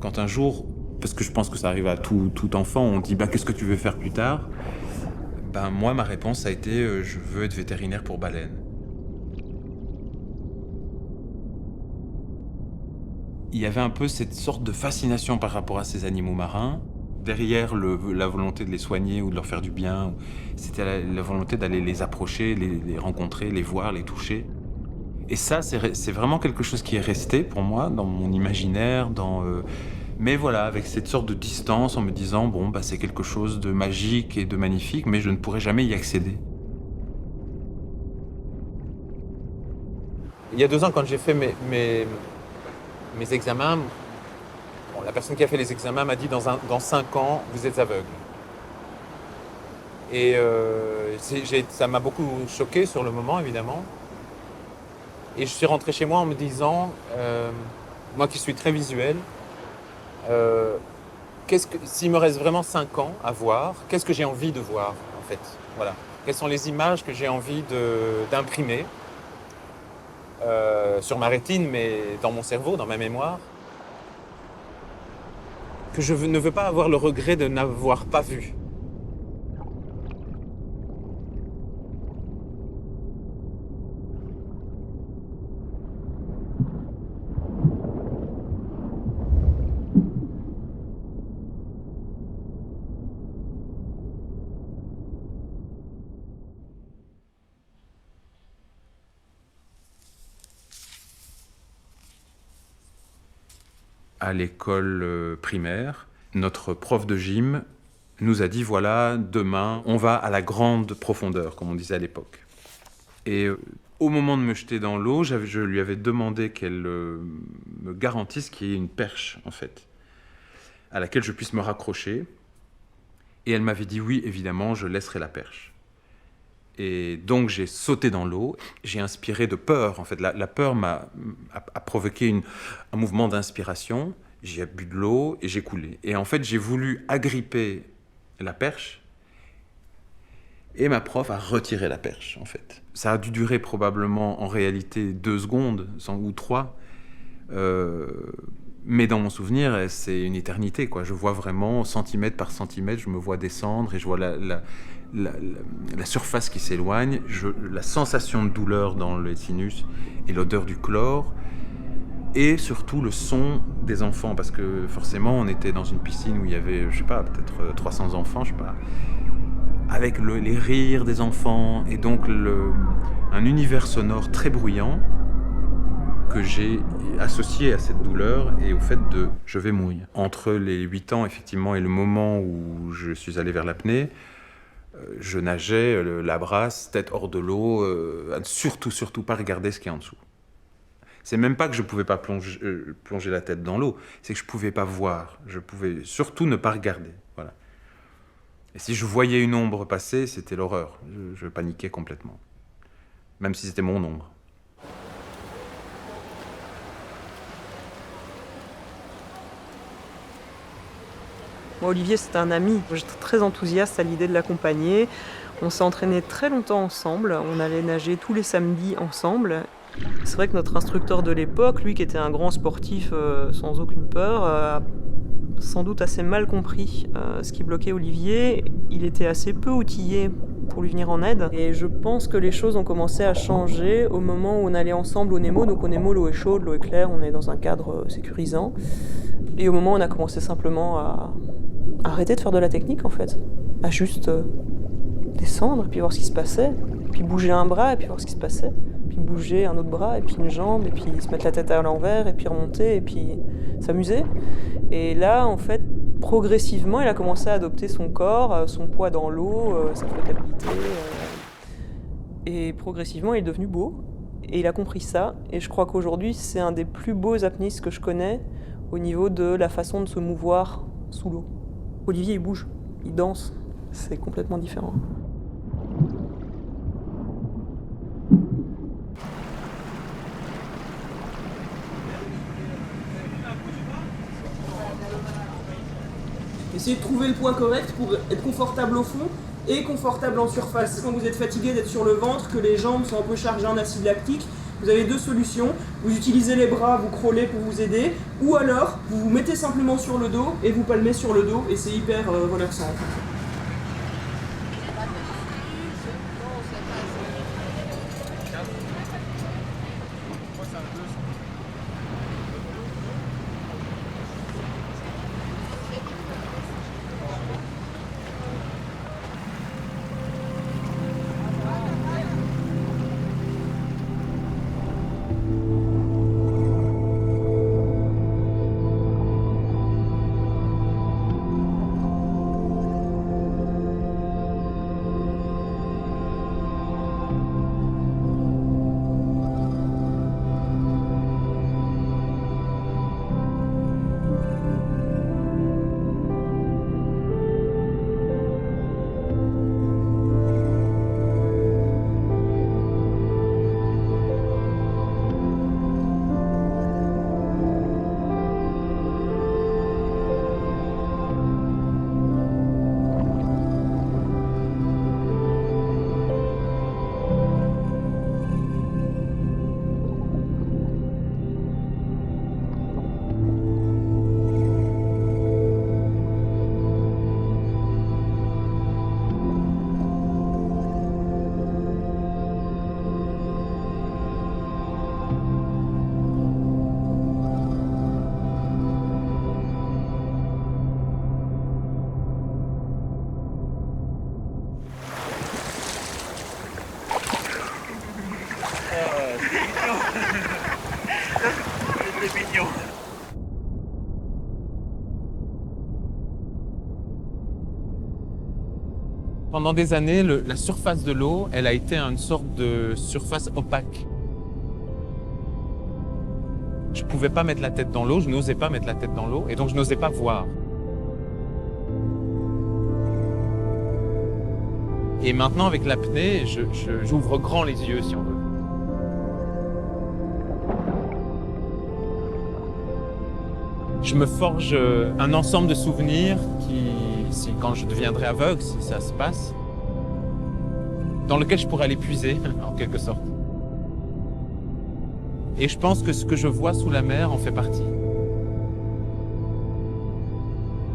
Quand un jour, parce que je pense que ça arrive à tout enfant, on dit qu'est-ce que tu veux faire plus tard? Moi, ma réponse a été je veux être vétérinaire pour baleines. Il y avait un peu cette sorte de fascination par rapport à ces animaux marins, derrière la volonté de les soigner ou de leur faire du bien. C'était la volonté d'aller les approcher, les rencontrer, les voir, les toucher. Et ça, c'est vraiment quelque chose qui est resté pour moi dans mon imaginaire, mais voilà, avec cette sorte de distance, en me disant, bon, c'est quelque chose de magique et de magnifique, mais je ne pourrai jamais y accéder. Il y a 2 ans, quand j'ai fait mes examens, la personne qui a fait les examens m'a dit, dans 5 ans, vous êtes aveugle. Et ça m'a beaucoup choqué sur le moment, évidemment. Et je suis rentré chez moi en me disant, moi qui suis très visuel, s'il me reste vraiment 5 ans à voir, qu'est-ce que j'ai envie de voir, en fait, voilà. Quelles sont les images que j'ai envie d'imprimer sur ma rétine, mais dans mon cerveau, dans ma mémoire, que je ne veux pas avoir le regret de n'avoir pas vu. À l'école primaire, notre prof de gym nous a dit, voilà, demain, on va à la grande profondeur, comme on disait à l'époque. Et au moment de me jeter dans l'eau, je lui avais demandé qu'elle me garantisse qu'il y ait une perche, en fait, à laquelle je puisse me raccrocher. Et elle m'avait dit, oui, évidemment, je laisserai la perche. Et donc, j'ai sauté dans l'eau. J'ai inspiré de peur, en fait. La peur a provoqué un mouvement d'inspiration. J'ai bu de l'eau et j'ai coulé. Et en fait, j'ai voulu agripper la perche. Et ma prof a retiré la perche, en fait. Ça a dû durer probablement, en réalité, 2 secondes ou 3. Mais dans mon souvenir, c'est une éternité, quoi. Je vois vraiment, centimètre par centimètre, je me vois descendre et je vois la surface qui s'éloigne, la sensation de douleur dans les sinus et l'odeur du chlore, et surtout le son des enfants, parce que forcément, on était dans une piscine où il y avait, je sais pas, peut-être 300 enfants, je sais pas, avec les rires des enfants, et donc un univers sonore très bruyant que j'ai associé à cette douleur et au fait de « je vais mourir ». Entre les 8 ans, effectivement, et le moment où je suis allé vers l'apnée, je nageais la brasse, tête hors de l'eau, surtout pas regarder ce qu'il y a en dessous. C'est même pas que je pouvais pas plonger la tête dans l'eau, c'est que je pouvais pas voir, je pouvais surtout ne pas regarder, voilà. Et si je voyais une ombre passer, c'était l'horreur, je paniquais complètement, même si c'était mon ombre. Moi, Olivier, c'est un ami. J'étais très enthousiaste à l'idée de l'accompagner. On s'est entraînés très longtemps ensemble. On allait nager tous les samedis ensemble. C'est vrai que notre instructeur de l'époque, lui qui était un grand sportif sans aucune peur, a sans doute assez mal compris ce qui bloquait Olivier. Il était assez peu outillé pour lui venir en aide. Et je pense que les choses ont commencé à changer au moment où on allait ensemble au Nemo. Donc au Nemo, l'eau est chaude, l'eau est claire, on est dans un cadre sécurisant. Et au moment où on a commencé simplement à arrêter de faire de la technique, en fait. À juste descendre, et puis voir ce qui se passait. Puis bouger un bras, et puis voir ce qui se passait. Puis bouger un autre bras, et puis une jambe, et puis se mettre la tête à l'envers, et puis remonter, et puis s'amuser. Et là, en fait, progressivement, il a commencé à adopter son corps, son poids dans l'eau, sa flottabilité. Et progressivement, il est devenu beau. Et il a compris ça. Et je crois qu'aujourd'hui, c'est un des plus beaux apnéistes que je connais au niveau de la façon de se mouvoir sous l'eau. Olivier, il bouge, il danse. C'est complètement différent. Essayez de trouver le point correct pour être confortable au fond et confortable en surface. Quand vous êtes fatigué d'être sur le ventre, que les jambes sont un peu chargées en acide lactique, vous avez 2 solutions. Vous utilisez les bras, vous crawlez pour vous aider, ou alors vous vous mettez simplement sur le dos et vous palmez sur le dos et c'est hyper relaxant. Pendant des années, la surface de l'eau, elle a été une sorte de surface opaque. Je ne pouvais pas mettre la tête dans l'eau, je n'osais pas mettre la tête dans l'eau, et donc je n'osais pas voir. Et maintenant, avec l'apnée, j'ouvre grand les yeux, si on veut. Je me forge un ensemble de souvenirs qui, quand je deviendrai aveugle, si ça se passe, dans lequel je pourrais aller puiser, en quelque sorte. Et je pense que ce que je vois sous la mer en fait partie.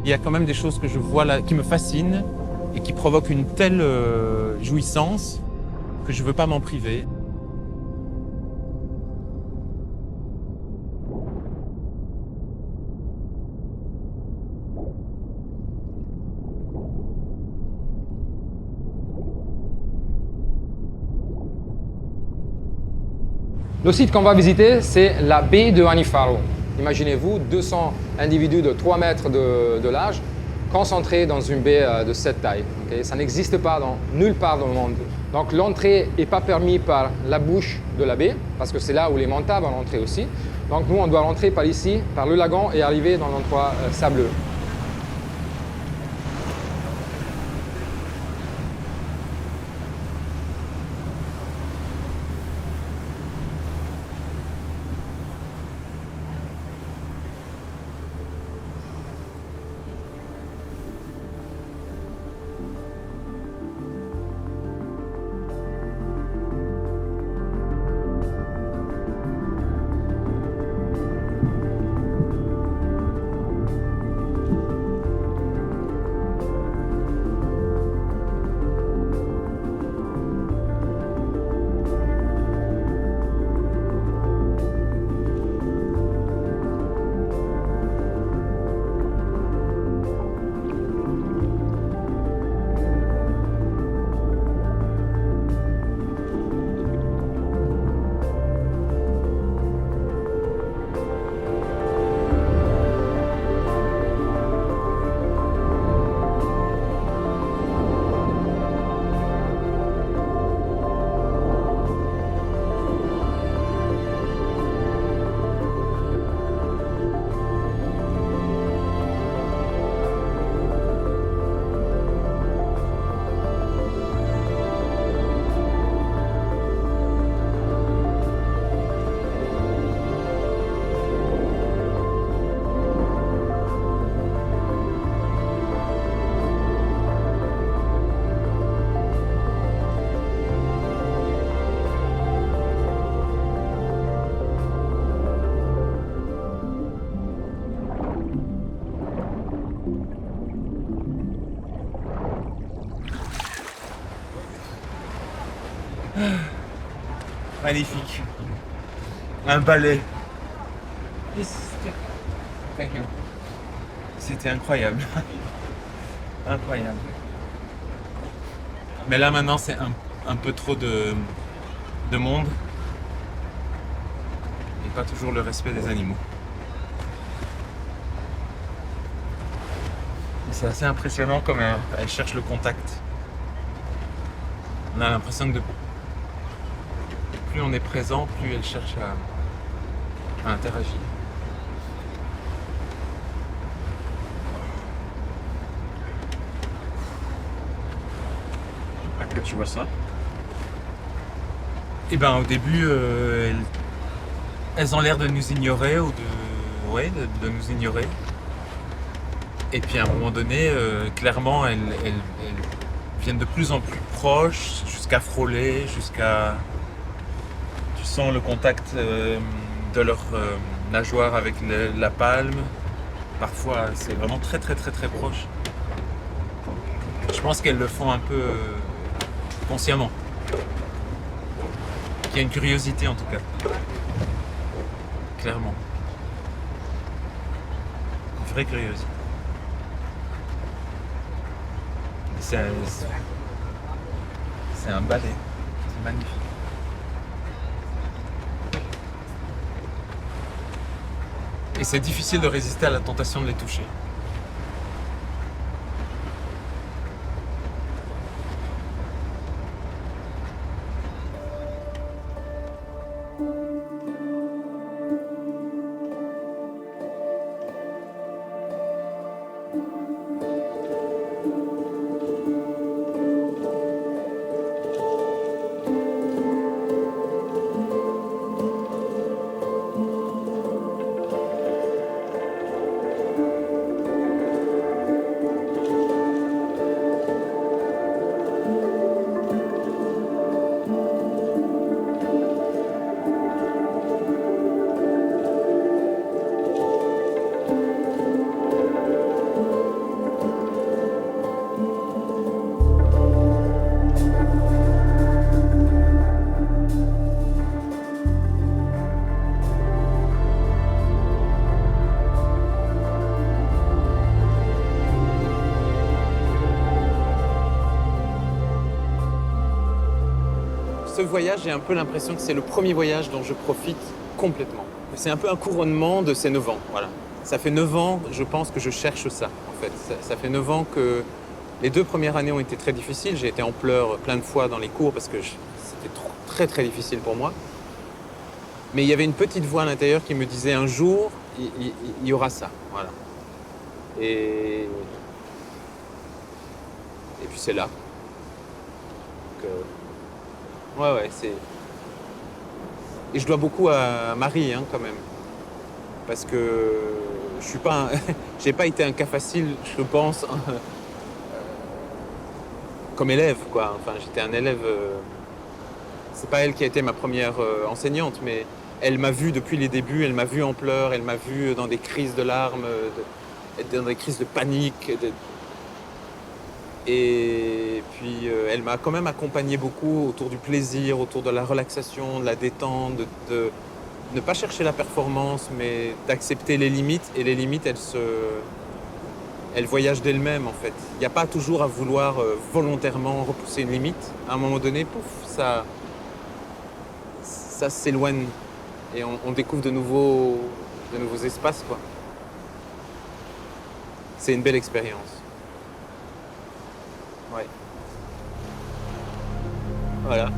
Il y a quand même des choses que je vois là qui me fascinent et qui provoquent une telle jouissance que je ne veux pas m'en priver. Le site qu'on va visiter, c'est la baie de Hanifaro. Imaginez-vous 200 individus de 3 mètres de large concentrés dans une baie de cette taille. Okay? Ça n'existe pas nulle part dans le monde. Donc l'entrée n'est pas permise par la bouche de la baie, parce que c'est là où les mantas vont rentrer aussi. Donc nous, on doit rentrer par ici, par le lagon, et arriver dans l'endroit sableux. Magnifique. Un balai. C'était incroyable. Incroyable. Mais là maintenant c'est un peu trop de monde. Et pas toujours le respect des animaux. C'est assez impressionnant comme elle cherche le contact. On a l'impression que plus on est présent, plus elle cherche à interagir. À quoi tu vois ça? Eh ben au début, elles ont l'air de nous ignorer ou de nous ignorer. Et puis à un moment donné, clairement, elles viennent de plus en plus proches, jusqu'à frôler, jusqu'à... Tu sens le contact de leur nageoire avec la palme. Parfois, c'est vraiment très très très très proche. Je pense qu'elles le font un peu consciemment. Il y a une curiosité en tout cas. Clairement. Une vraie curiosité. C'est un balai. C'est magnifique. Et c'est difficile de résister à la tentation de les toucher. ce voyage, j'ai un peu l'impression que c'est le premier voyage dont je profite complètement. C'est un peu un couronnement de ces 9 ans, voilà. Ça fait 9 ans, je pense, que je cherche ça, en fait. Ça fait 9 ans que les 2 premières années ont été très difficiles. J'ai été en pleurs plein de fois dans les cours parce que c'était très, très difficile pour moi. Mais il y avait une petite voix à l'intérieur qui me disait un jour, il y aura ça, voilà. Et puis c'est là. Donc, ouais, c'est... Et je dois beaucoup à Marie, hein, quand même. Parce que je suis pas j'ai pas été un cas facile, je pense, comme élève, quoi. Enfin, j'étais un élève... C'est pas elle qui a été ma première enseignante, mais elle m'a vu depuis les débuts, elle m'a vu en pleurs, elle m'a vu dans des crises de larmes, dans des crises de panique. Et puis, elle m'a quand même accompagné beaucoup autour du plaisir, autour de la relaxation, de la détente, de ne pas chercher la performance, mais d'accepter les limites. Et les limites, elles voyagent d'elles-mêmes, en fait. Il n'y a pas toujours à vouloir volontairement repousser une limite. À un moment donné, pouf, ça s'éloigne. Et on découvre de nouveaux espaces, quoi. C'est une belle expérience. Ouais. Voilà.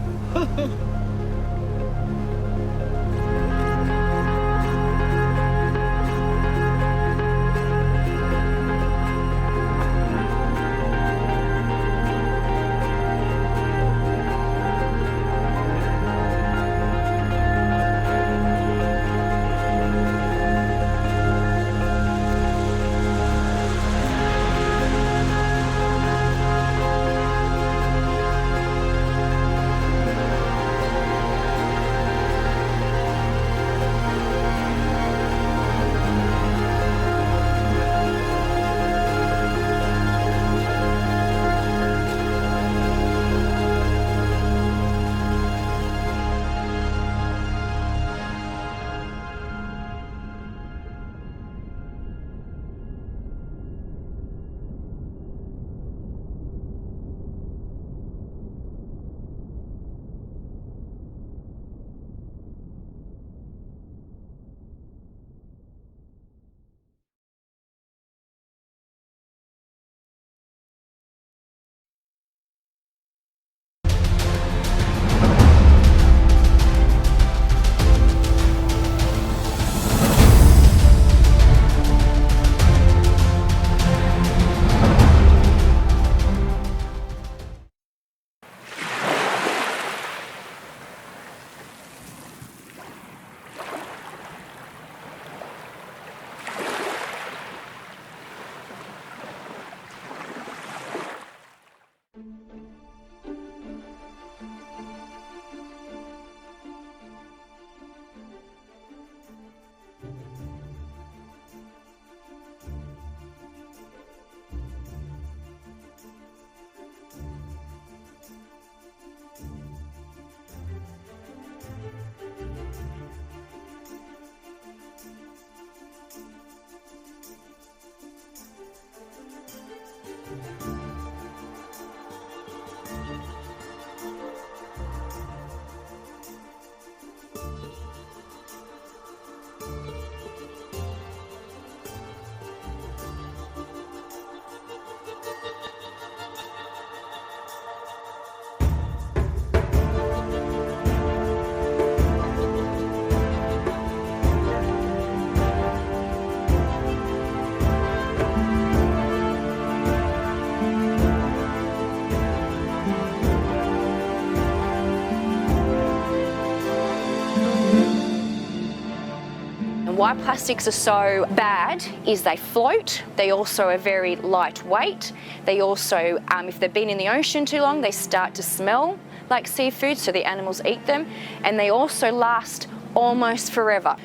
Why plastics are so bad is they float, they also are very lightweight, they also, if they've been in the ocean too long, they start to smell like seafood, so the animals eat them, and they also last almost forever.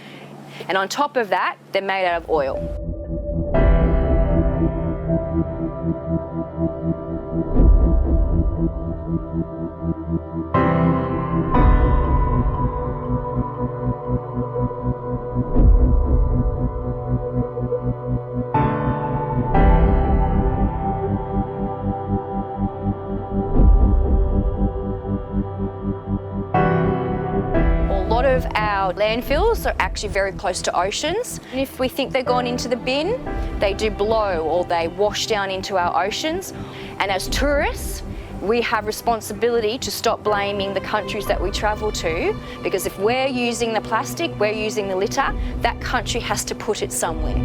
And on top of that, they're made out of oil. our landfills are actually very close to oceans. And if we think they're gone into the bin, they do blow or they wash down into our oceans. And as tourists, we have responsibility to stop blaming the countries that we travel to, because if we're using the plastic, we're using the litter, that country has to put it somewhere.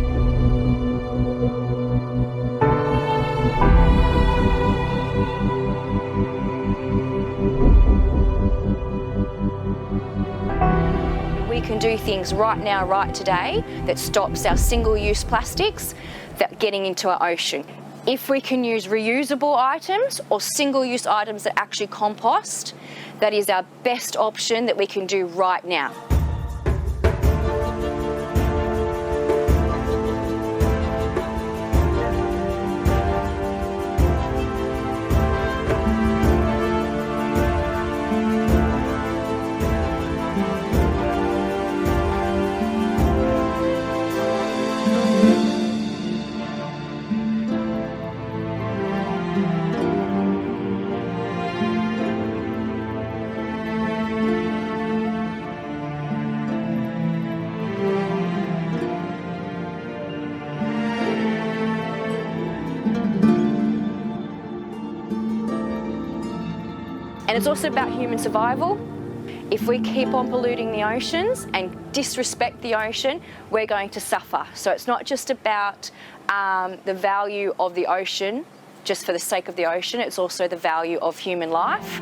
We can do things right now, right today, that stops our single-use plastics that getting into our ocean. If we can use reusable items or single-use items that actually compost, that is our best option that we can do right now. And it's also about human survival. If we keep on polluting the oceans and disrespect the ocean, we're going to suffer. So it's not just about the value of the ocean, just for the sake of the ocean, it's also the value of human life.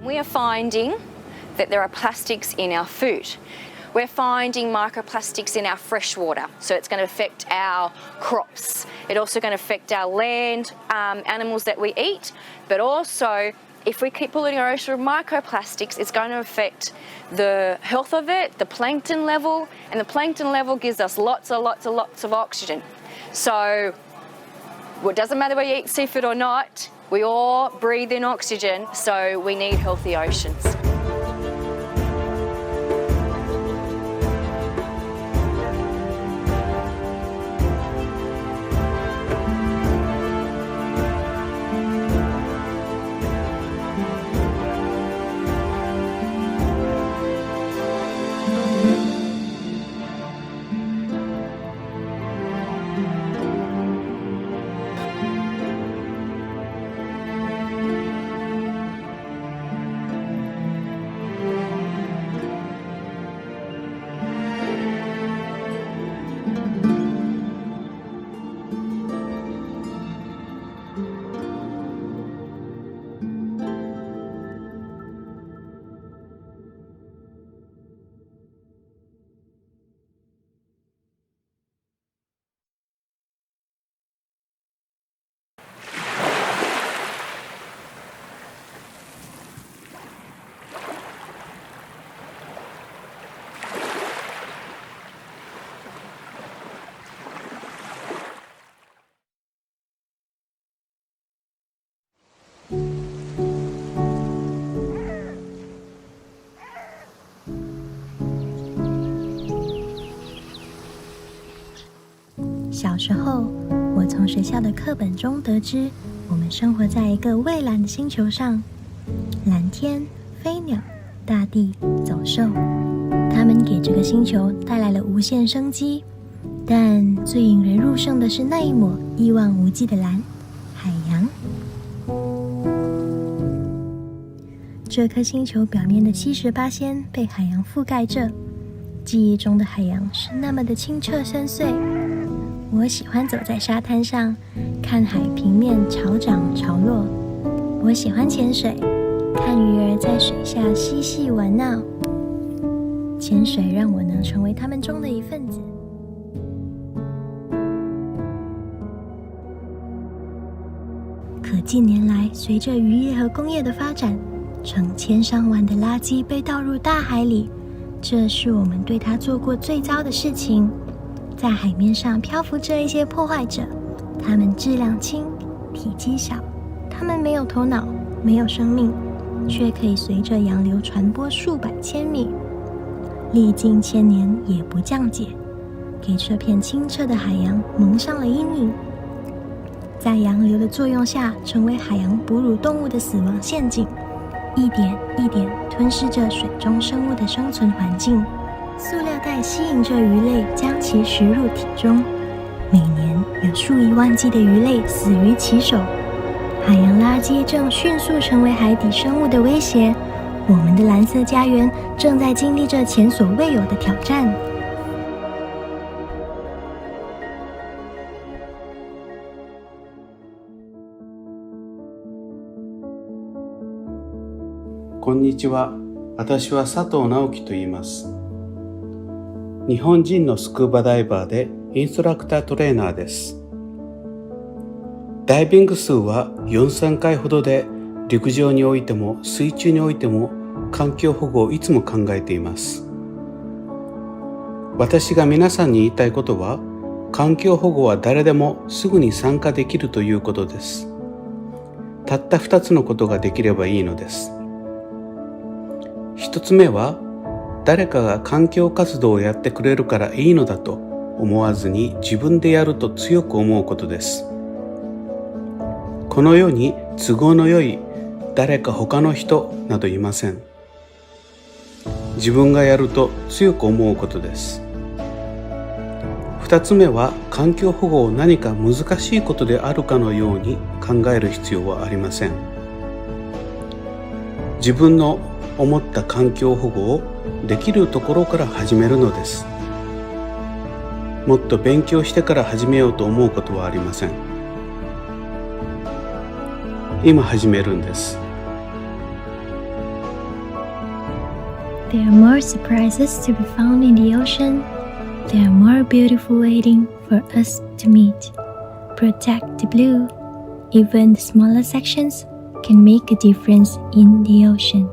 We are finding that there are plastics in our food. We're finding microplastics in our fresh water, so it's going to affect our crops. It's also going to affect our land, animals that we eat, but also if we keep polluting our ocean with microplastics, it's going to affect the health of it, the plankton level, and the plankton level gives us lots of oxygen. So it doesn't matter whether you eat seafood or not, we all breathe in oxygen, so we need healthy oceans.小时候，我从学校的课本中得知，我们生活在一个蔚蓝的星球上，蓝天、飞鸟、大地、走兽，它们给这个星球带来了无限生机。但最引人入胜的是那一抹一望无际的蓝，海洋。这颗星球表面的70%被海洋覆盖着，记忆中的海洋是那么的清澈深邃。我喜欢走在沙滩上，看海平面潮涨潮落。我喜欢潜水，看鱼儿在水下嬉戏玩闹。潜水让我能成为他们中的一份子。可近年来，随着渔业和工业的发展，成千上万的垃圾被倒入大海里，这是我们对它做过最糟的事情。在海面上漂浮着一些破坏者，它们质量轻、体积小、它们没有头脑，没有生命，却可以随着洋流传播数百千米，历经千年也不降解，给这片清澈的海洋蒙上了阴影。在洋流的作用下，成为海洋哺乳动物的死亡陷阱，一点一点吞噬着水中生物的生存环境。塑料袋吸引着鱼类，将其食入体中。每年有数以万计的鱼类死于其手。海洋垃圾正迅速成为海底生物的威胁。我们的蓝色家园正在经历着前所未有的挑战。こんにちは。私は佐藤直樹と言います。日本人のスクーバダイバーでインストラクタートレーナーです。ダイビング数は4,000回ほどで、陸上においても水中においても環境保護をいつも考えています。私が皆さんに言いたいことは、環境保護は誰でもすぐに参加できるということです。たった2つのことができればいいのです。1つ目は、誰かが環境活動をやってくれるからいいのだと思わずに自分でやると強く思うことです。この世に都合の良い誰か他の人などいません。自分がやると強く思うことです。2つ目は、環境保護を何か難しいことであるかのように考える必要はありません。自分の思った環境保護をできるところから始めるのです。もっと勉強してから始めようと思うことはありません。今始めるんです。There are more surprises to be found in the ocean. There are more beautiful waiting for us to meet. Protect the blue. Even the smaller sections can make a difference in the ocean.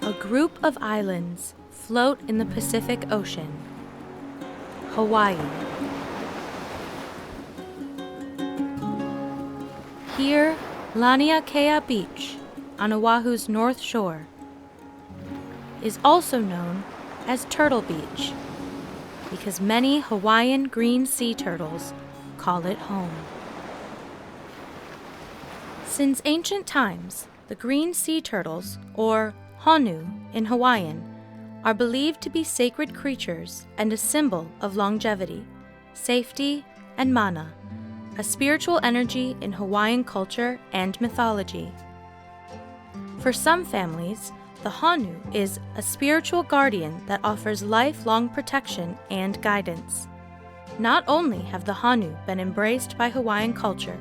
A group of islands float in the Pacific Ocean. Hawaii. Here, Laniakea Beach, on Oahu's north shore, is also known as Turtle Beach because many Hawaiian green sea turtles call it home. Since ancient times, the green sea turtles, or honu in Hawaiian, are believed to be sacred creatures and a symbol of longevity, safety, and mana, a spiritual energy in Hawaiian culture and mythology. For some families, the honu is a spiritual guardian that offers lifelong protection and guidance. Not only have the honu been embraced by Hawaiian culture,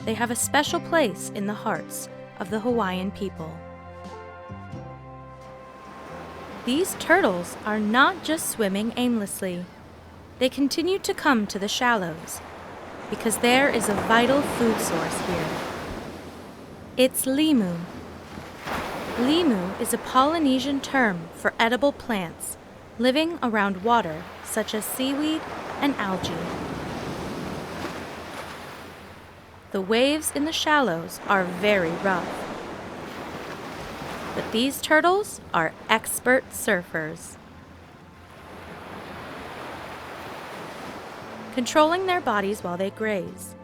they have a special place in the hearts of the Hawaiian people. These turtles are not just swimming aimlessly. They continue to come to the shallows because there is a vital food source here. It's limu. Limu is a Polynesian term for edible plants living around water such as seaweed and algae. The waves in the shallows are very rough. But these turtles are expert surfers. Controlling their bodies while they graze.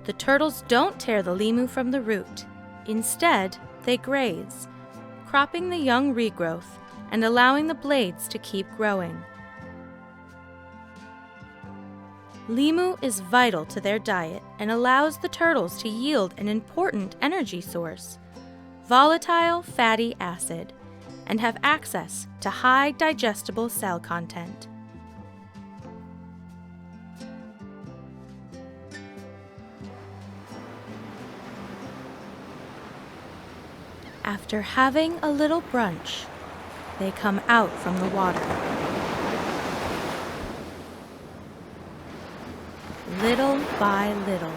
The turtles don't tear the limu from the root. Instead, they graze, cropping the young regrowth and allowing the blades to keep growing. Limu is vital to their diet and allows the turtles to yield an important energy source, volatile fatty acid, and have access to high digestible cell content. After having a little brunch, they come out from the water. Little by little,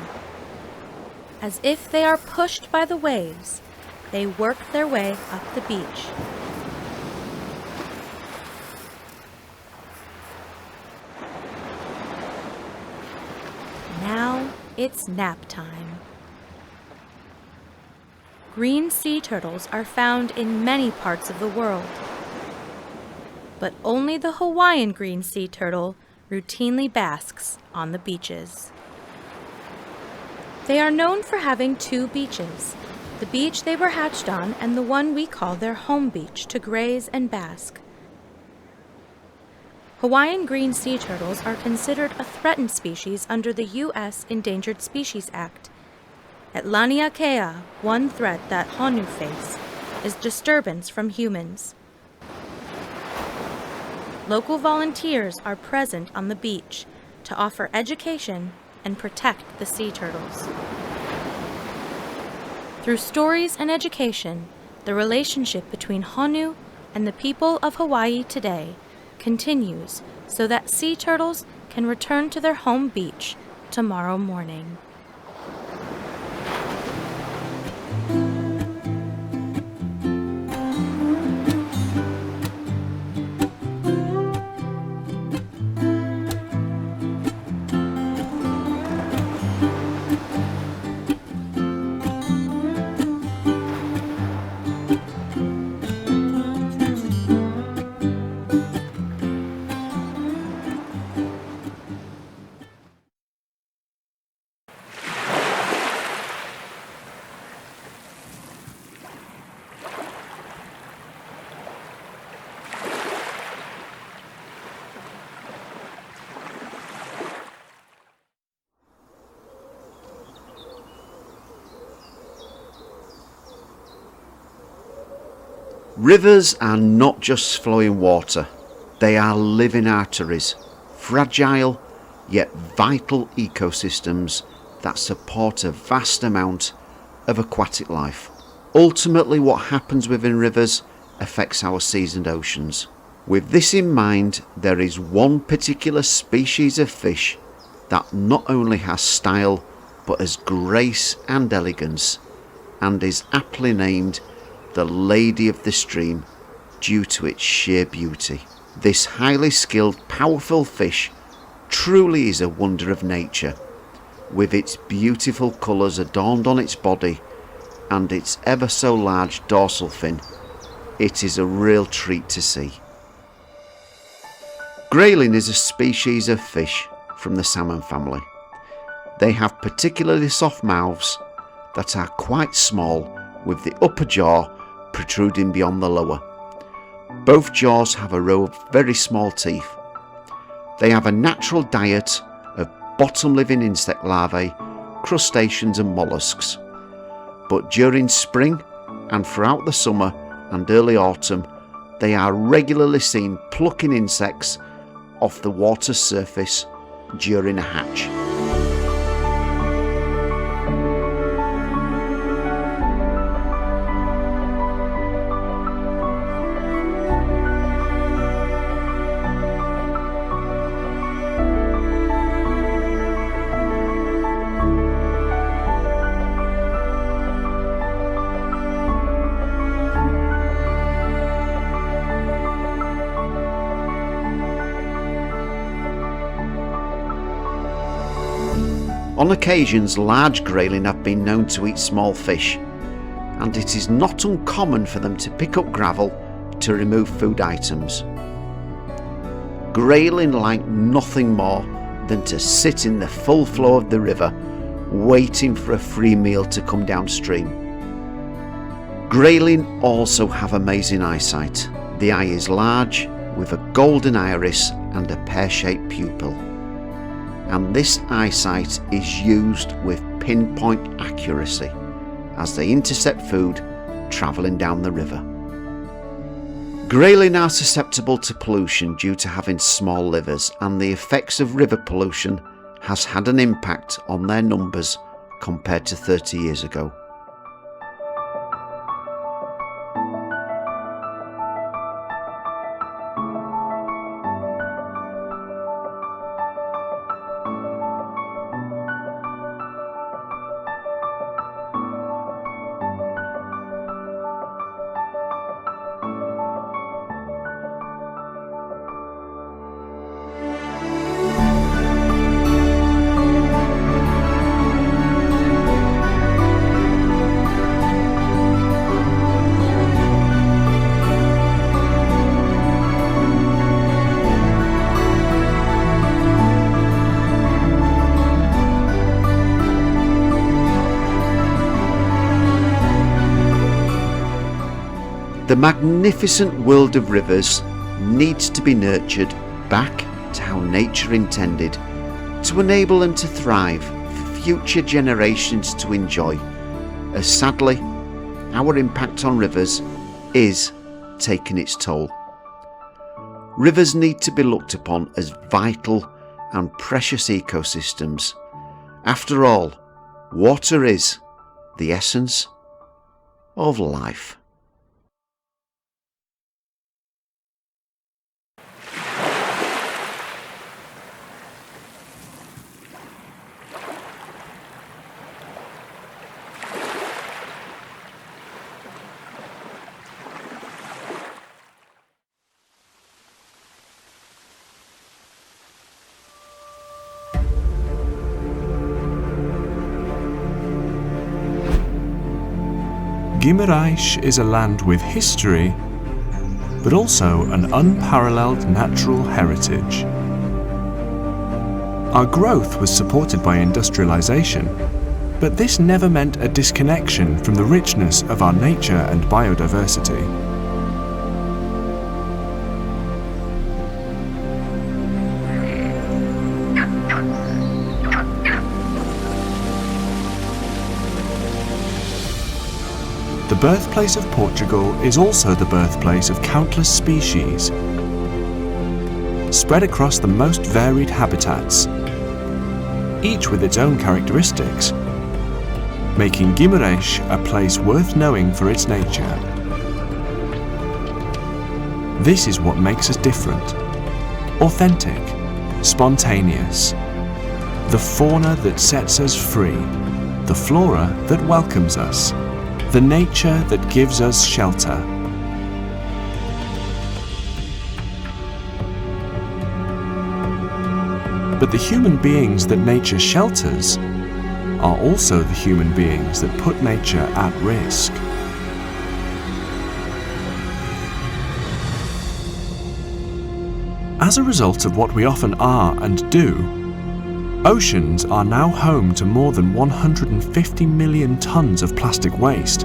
as if they are pushed by the waves, they work their way up the beach. Now it's nap time. Green sea turtles are found in many parts of the world, but only the Hawaiian green sea turtle routinely basks on the beaches. They are known for having two beaches, the beach they were hatched on and the one we call their home beach to graze and bask. Hawaiian green sea turtles are considered a threatened species under the U.S. Endangered Species Act. At Laniakea, one threat that Honu face is disturbance from humans. Local volunteers are present on the beach to offer education and protect the sea turtles. Through stories and education, the relationship between Honu and the people of Hawaii today continues so that sea turtles can return to their home beach tomorrow morning. Rivers are not just flowing water, they are living arteries, fragile yet vital ecosystems that support a vast amount of aquatic life. Ultimately, what happens within rivers affects our seas and oceans. With this in mind, there is one particular species of fish that not only has style but has grace and elegance, and is aptly named the Lady of the Stream due to its sheer beauty. This highly skilled, powerful fish truly is a wonder of nature, with its beautiful colours adorned on its body and its ever so large dorsal fin. It is a real treat to see. Grayling is a species of fish from the salmon family. They have particularly soft mouths that are quite small, with the upper jaw protruding beyond the lower. Both jaws have a row of very small teeth. They have a natural diet of bottom-living insect larvae, crustaceans and mollusks. But during spring and throughout the summer and early autumn, they are regularly seen plucking insects off the water's surface during a hatch. On occasions, large grayling have been known to eat small fish, and it is not uncommon for them to pick up gravel to remove food items. Grayling like nothing more than to sit in the full flow of the river, waiting for a free meal to come downstream. Grayling also have amazing eyesight. The eye is large, with a golden iris and a pear-shaped pupil. And this eyesight is used with pinpoint accuracy as they intercept food travelling down the river. Grayling are susceptible to pollution due to having small livers, and the effects of river pollution has had an impact on their numbers compared to 30 years ago. The magnificent world of rivers needs to be nurtured back to how nature intended, to enable them to thrive for future generations to enjoy, as sadly our impact on rivers is taking its toll. Rivers need to be looked upon as vital and precious ecosystems. After all, water is the essence of life. Guimarães is a land with history, but also an unparalleled natural heritage. Our growth was supported by industrialization, but this never meant a disconnection from the richness of our nature and biodiversity. The birthplace of Portugal is also the birthplace of countless species, spread across the most varied habitats, each with its own characteristics, making Guimarães a place worth knowing for its nature. This is what makes us different, authentic, spontaneous, the fauna that sets us free, the flora that welcomes us, the nature that gives us shelter. But the human beings that nature shelters are also the human beings that put nature at risk. As a result of what we often are and do, oceans are now home to more than 150 million tons of plastic waste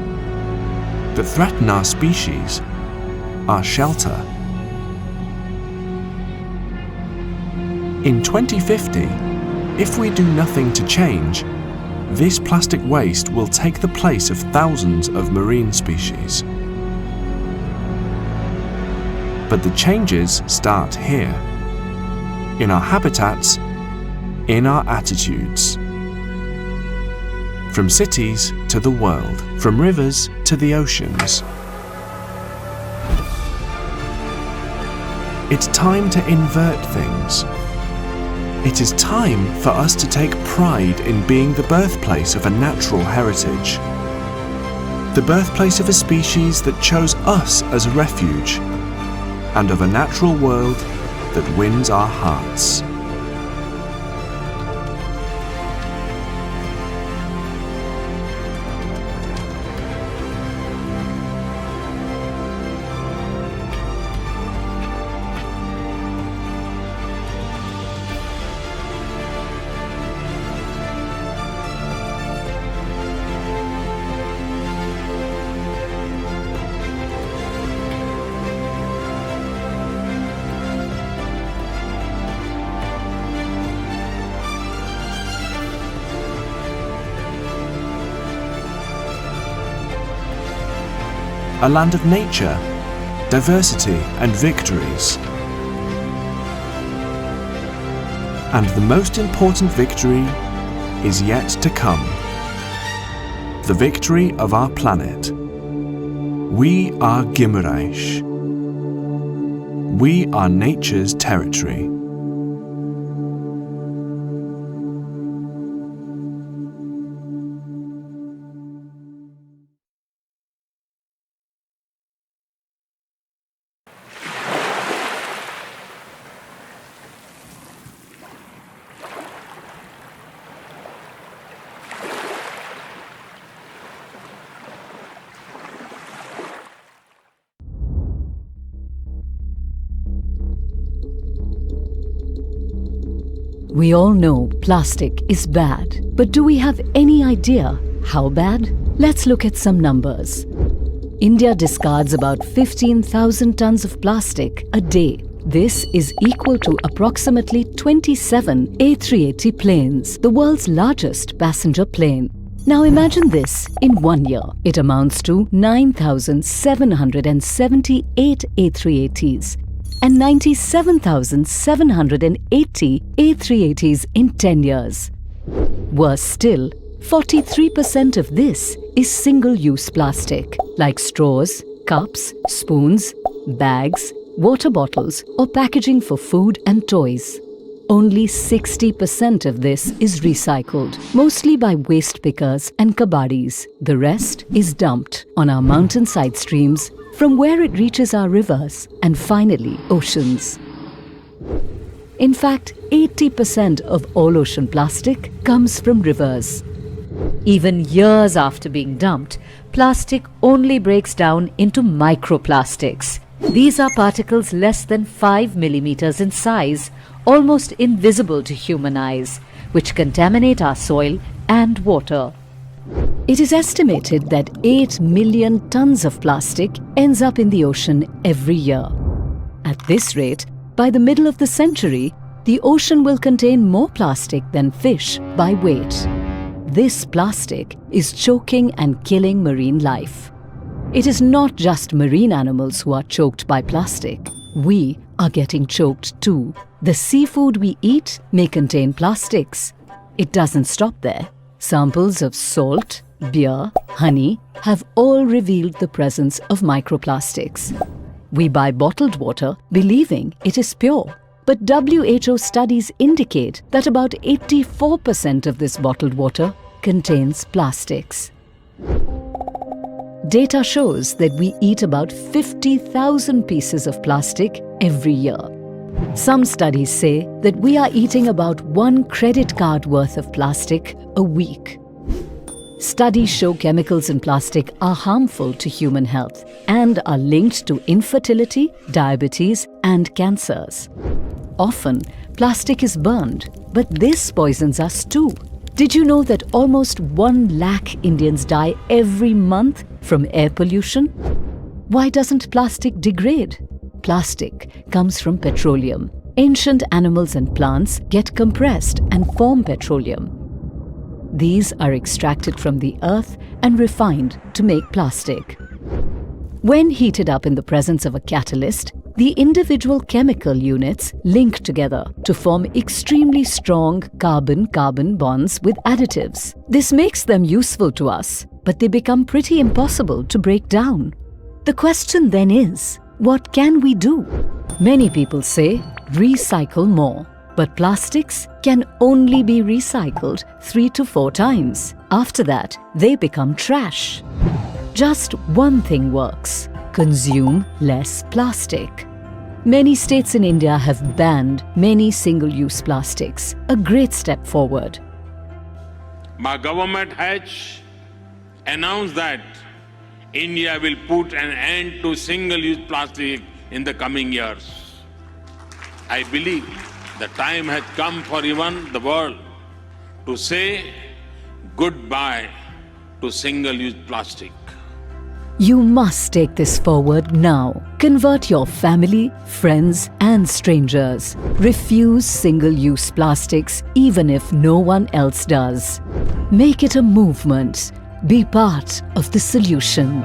that threaten our species, our shelter. In 2050, if we do nothing to change, this plastic waste will take the place of thousands of marine species. But the changes start here, in our habitats, in our attitudes. From cities to the world, from rivers to the oceans. It's time to invert things. It is time for us to take pride in being the birthplace of a natural heritage. The birthplace of a species that chose us as a refuge, and of a natural world that wins our hearts. a land of nature, diversity and victories. And the most important victory is yet to come. The victory of our planet. We are Gimmerreich. We are nature's territory. We all know plastic is bad, but do we have any idea how bad? Let's look at some numbers. India discards about 15,000 tons of plastic a day. This is equal to approximately 27 A380 planes, the world's largest passenger plane. Now imagine this in 1 year. It amounts to 9,778 A380s. And 97,780 A380s in 10 years. Worse still, 43% of this is single-use plastic, like straws, cups, spoons, bags, water bottles, or packaging for food and toys. Only 60% of this is recycled, mostly by waste pickers and kabadis. The rest is dumped on our mountainside streams, from where it reaches our rivers and finally oceans. In fact, 80% of all ocean plastic comes from rivers. Even years after being dumped, plastic only breaks down into microplastics. These are particles less than 5 millimeters in size, almost invisible to human eyes, which contaminate our soil and water. It is estimated that 8 million tons of plastic ends up in the ocean every year. At this rate, by the middle of the century, the ocean will contain more plastic than fish by weight. This plastic is choking and killing marine life. It is not just marine animals who are choked by plastic. We are getting choked too. The seafood we eat may contain plastics. It doesn't stop there. Samples of salt, beer, honey have all revealed the presence of microplastics. We buy bottled water believing it is pure, but WHO studies indicate that about 84% of this bottled water contains plastics. Data shows that we eat about 50,000 pieces of plastic every year. Some studies say that we are eating about 1 credit card worth of plastic a week. Studies show chemicals in plastic are harmful to human health and are linked to infertility, diabetes, and cancers. Often, plastic is burned, but this poisons us too. Did you know that almost 1 lakh Indians die every month from air pollution? Why doesn't plastic degrade? Plastic comes from petroleum. Ancient animals and plants get compressed and form petroleum. These are extracted from the earth and refined to make plastic. When heated up in the presence of a catalyst, the individual chemical units link together to form extremely strong carbon-carbon bonds with additives. This makes them useful to us, but they become pretty impossible to break down. The question then is, what can we do? Many people say, recycle more. But plastics can only be recycled 3 to 4 times. After that, they become trash. Just one thing works: consume less plastic. Many states in India have banned many single-use plastics, a great step forward. My government has announced that India will put an end to single-use plastic in the coming years. I believe the time has come for even the world to say goodbye to single-use plastic. You must take this forward now. Convert your family, friends, and strangers. Refuse single-use plastics even if no one else does. Make it a movement. Be part of the solution.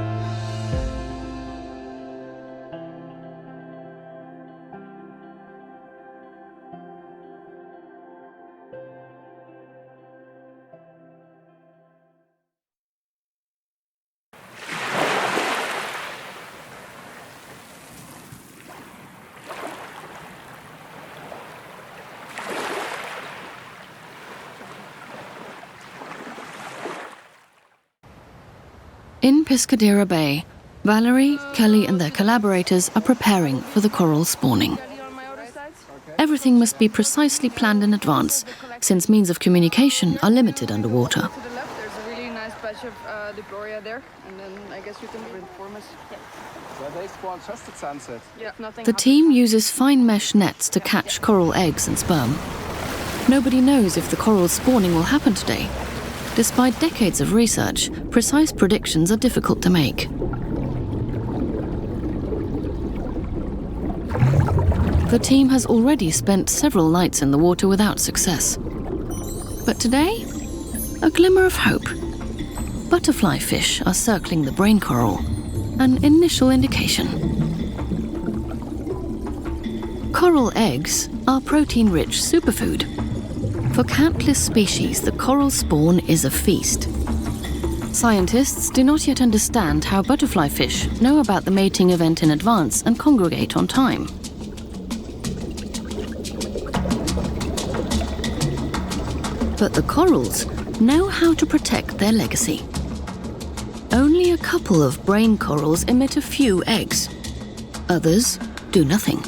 In Pescadero Bay, Valerie, Kelly and their collaborators are preparing for the coral spawning. Everything must be precisely planned in advance, since means of communication are limited underwater. To the left, there's a really nice patch of Diploria there, and then I guess you can inform us. Yeah, they spawn just at sunset. Yeah, nothing. The team uses fine mesh nets to catch coral eggs and sperm. Nobody knows if the coral spawning will happen today. Despite decades of research, precise predictions are difficult to make. The team has already spent several nights in the water without success. But today, a glimmer of hope. Butterfly fish are circling the brain coral, an initial indication. Coral eggs are protein-rich superfood. For countless species, the coral spawn is a feast. Scientists do not yet understand how butterfly fish know about the mating event in advance and congregate on time. But the corals know how to protect their legacy. Only a couple of brain corals emit a few eggs. Others do nothing.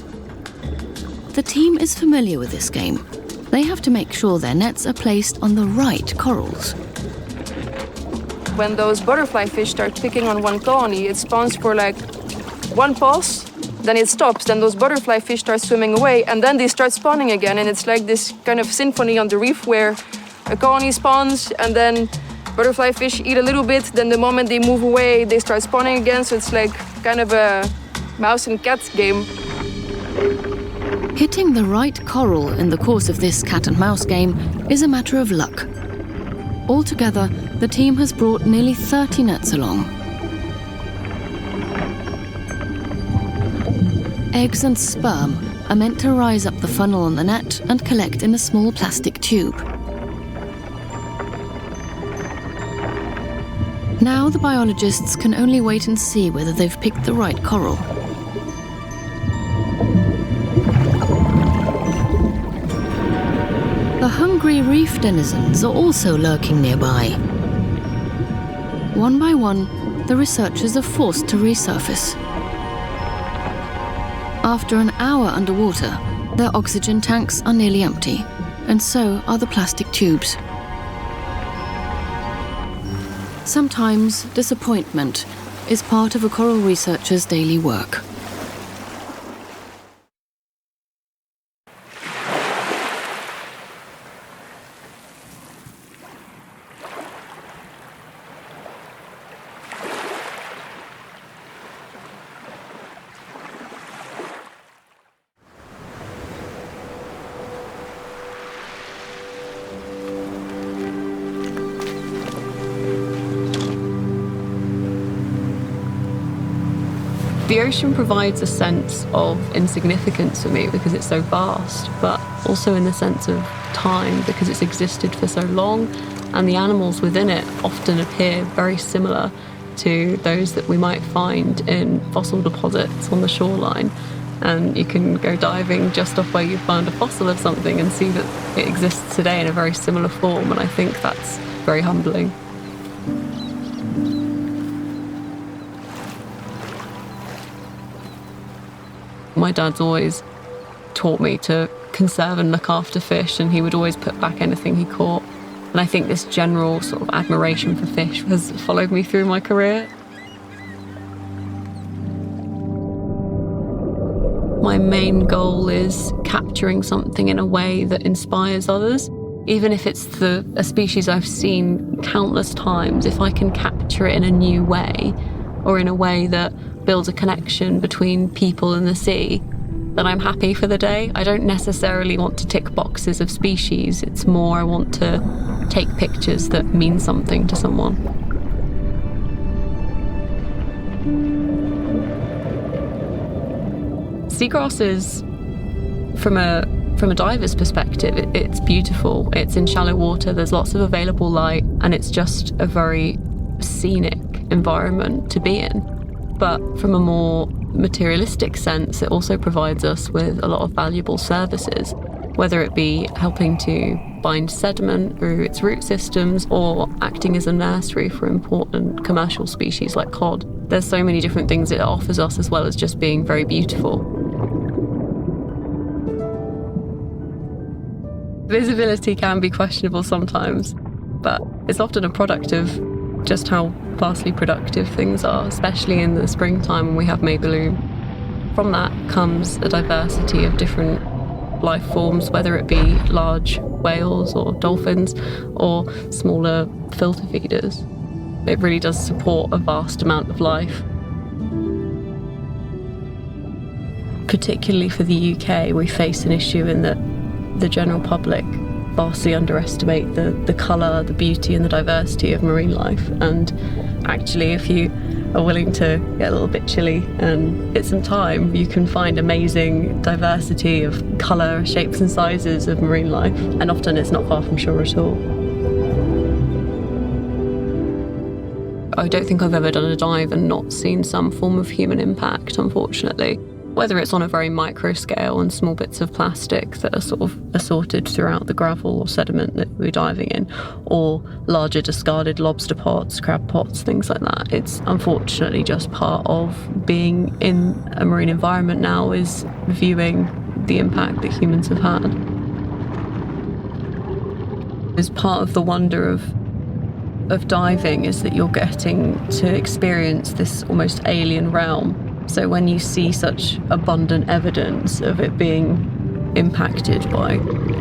The team is familiar with this game. They have to make sure their nets are placed on the right corals. When those butterfly fish start picking on one colony, it spawns for like one pulse, then it stops, then those butterfly fish start swimming away, and then they start spawning again, and it's like this kind of symphony on the reef where a colony spawns, and then butterfly fish eat a little bit, then the moment they move away, they start spawning again, so it's like kind of a mouse and cat game. Hitting the right coral in the course of this cat-and-mouse game is a matter of luck. Altogether, the team has brought nearly 30 nets along. Eggs and sperm are meant to rise up the funnel on the net and collect in a small plastic tube. Now the biologists can only wait and see whether they've picked the right coral. The hungry reef denizens are also lurking nearby. One by one, the researchers are forced to resurface. After an hour underwater, their oxygen tanks are nearly empty, and so are the plastic tubes. Sometimes disappointment is part of a coral researcher's daily work. The ocean provides a sense of insignificance for me because it's so vast, but also in the sense of time because it's existed for so long, and the animals within it often appear very similar to those that we might find in fossil deposits on the shoreline. And you can go diving just off where you found a fossil of something and see that it exists today in a very similar form, and I think that's very humbling. My dad's always taught me to conserve and look after fish, and he would always put back anything he caught. And I think this general sort of admiration for fish has followed me through my career. My main goal is capturing something in a way that inspires others. Even if it's a species I've seen countless times, if I can capture it in a new way, or in a way that builds a connection between people and the sea, then I'm happy for the day. I don't necessarily want to tick boxes of species. It's more I want to take pictures that mean something to someone. Seagrass is, from a diver's perspective, it's beautiful. It's in shallow water, there's lots of available light, and it's just a very scenic environment to be in. But from a more materialistic sense, it also provides us with a lot of valuable services. whether it be helping to bind sediment through its root systems or acting as a nursery for important commercial species like cod. There's so many different things it offers us, as well as just being very beautiful. Visibility can be questionable sometimes, but it's often a product of just how vastly productive things are, especially in the springtime when we have May bloom. From that comes a diversity of different life forms, whether it be large whales or dolphins or smaller filter feeders. It really does support a vast amount of life. Particularly for the UK, we face an issue in that the general public vastly underestimate the colour, the beauty and the diversity of marine life. And actually, if you are willing to get a little bit chilly and get some time, you can find amazing diversity of colour, shapes and sizes of marine life. And often it's not far from shore at all. I don't think I've ever done a dive and not seen some form of human impact, unfortunately. Whether it's on a very micro scale and small bits of plastic that are sort of assorted throughout the gravel or sediment that we're diving in, or larger discarded lobster pots, crab pots, things like that. It's unfortunately just part of being in a marine environment now, is viewing the impact that humans have had. As part of the wonder of diving is that you're getting to experience this almost alien realm. So when you see such abundant evidence of it being impacted by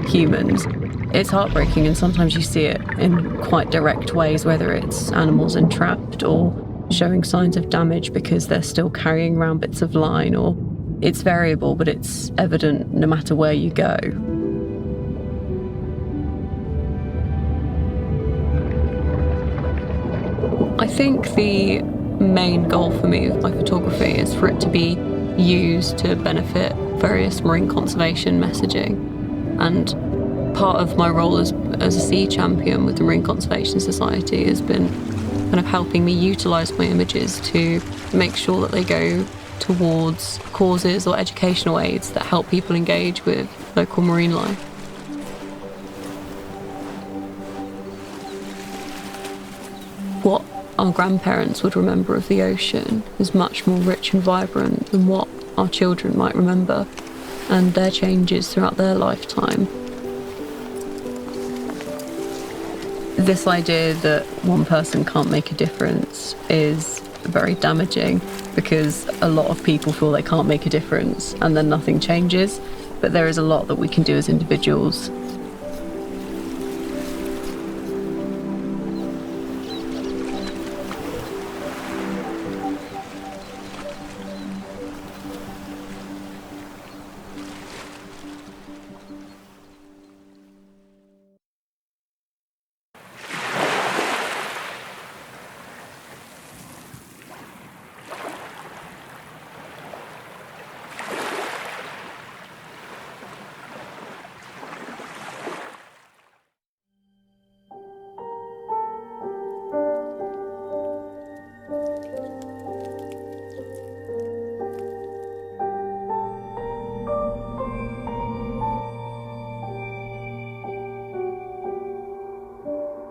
humans, it's heartbreaking, and sometimes you see it in quite direct ways, whether it's animals entrapped or showing signs of damage because they're still carrying around bits of line, or it's variable, but it's evident no matter where you go. I think the main goal for me with my photography is for it to be used to benefit various marine conservation messaging. And part of my role as a sea champion with the Marine Conservation Society has been kind of helping me utilise my images to make sure that they go towards causes or educational aids that help people engage with local marine life. What our grandparents would remember of the ocean is much more rich and vibrant than what our children might remember, and their changes throughout their lifetime. This idea that one person can't make a difference is very damaging, because a lot of people feel they can't make a difference and then nothing changes, but there is a lot that we can do as individuals.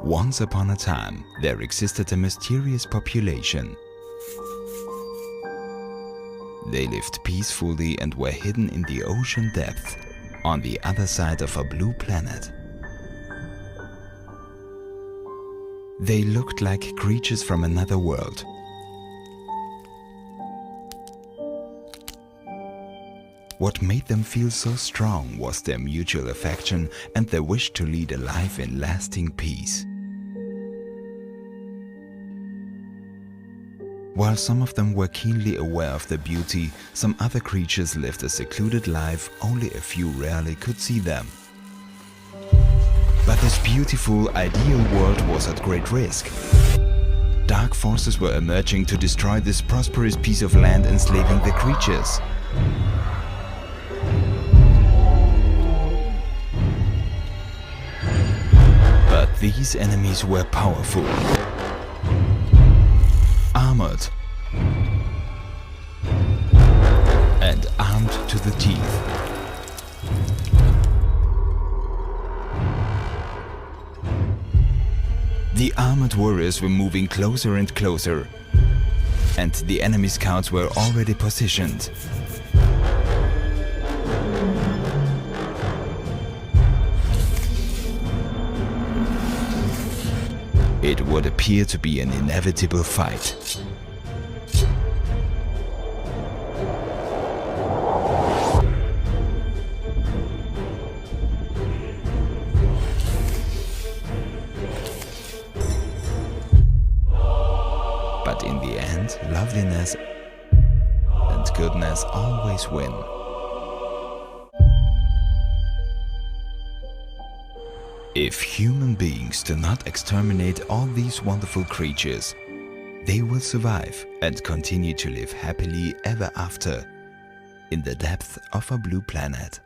Once upon a time, there existed a mysterious population. They lived peacefully and were hidden in the ocean depths, on the other side of a blue planet. They looked like creatures from another world. What made them feel so strong was their mutual affection and their wish to lead a life in lasting peace. While some of them were keenly aware of their beauty, some other creatures lived a secluded life. Only a few rarely could see them. But this beautiful, ideal world was at great risk. Dark forces were emerging to destroy this prosperous piece of land, enslaving the creatures. But these enemies were powerful, armored, and armed to the teeth. The armored warriors were moving closer and closer, and the enemy scouts were already positioned. It would appear to be an inevitable fight. But in the end, loveliness and goodness always win. If human beings do not exterminate all these wonderful creatures, they will survive and continue to live happily ever after in the depth of a blue planet.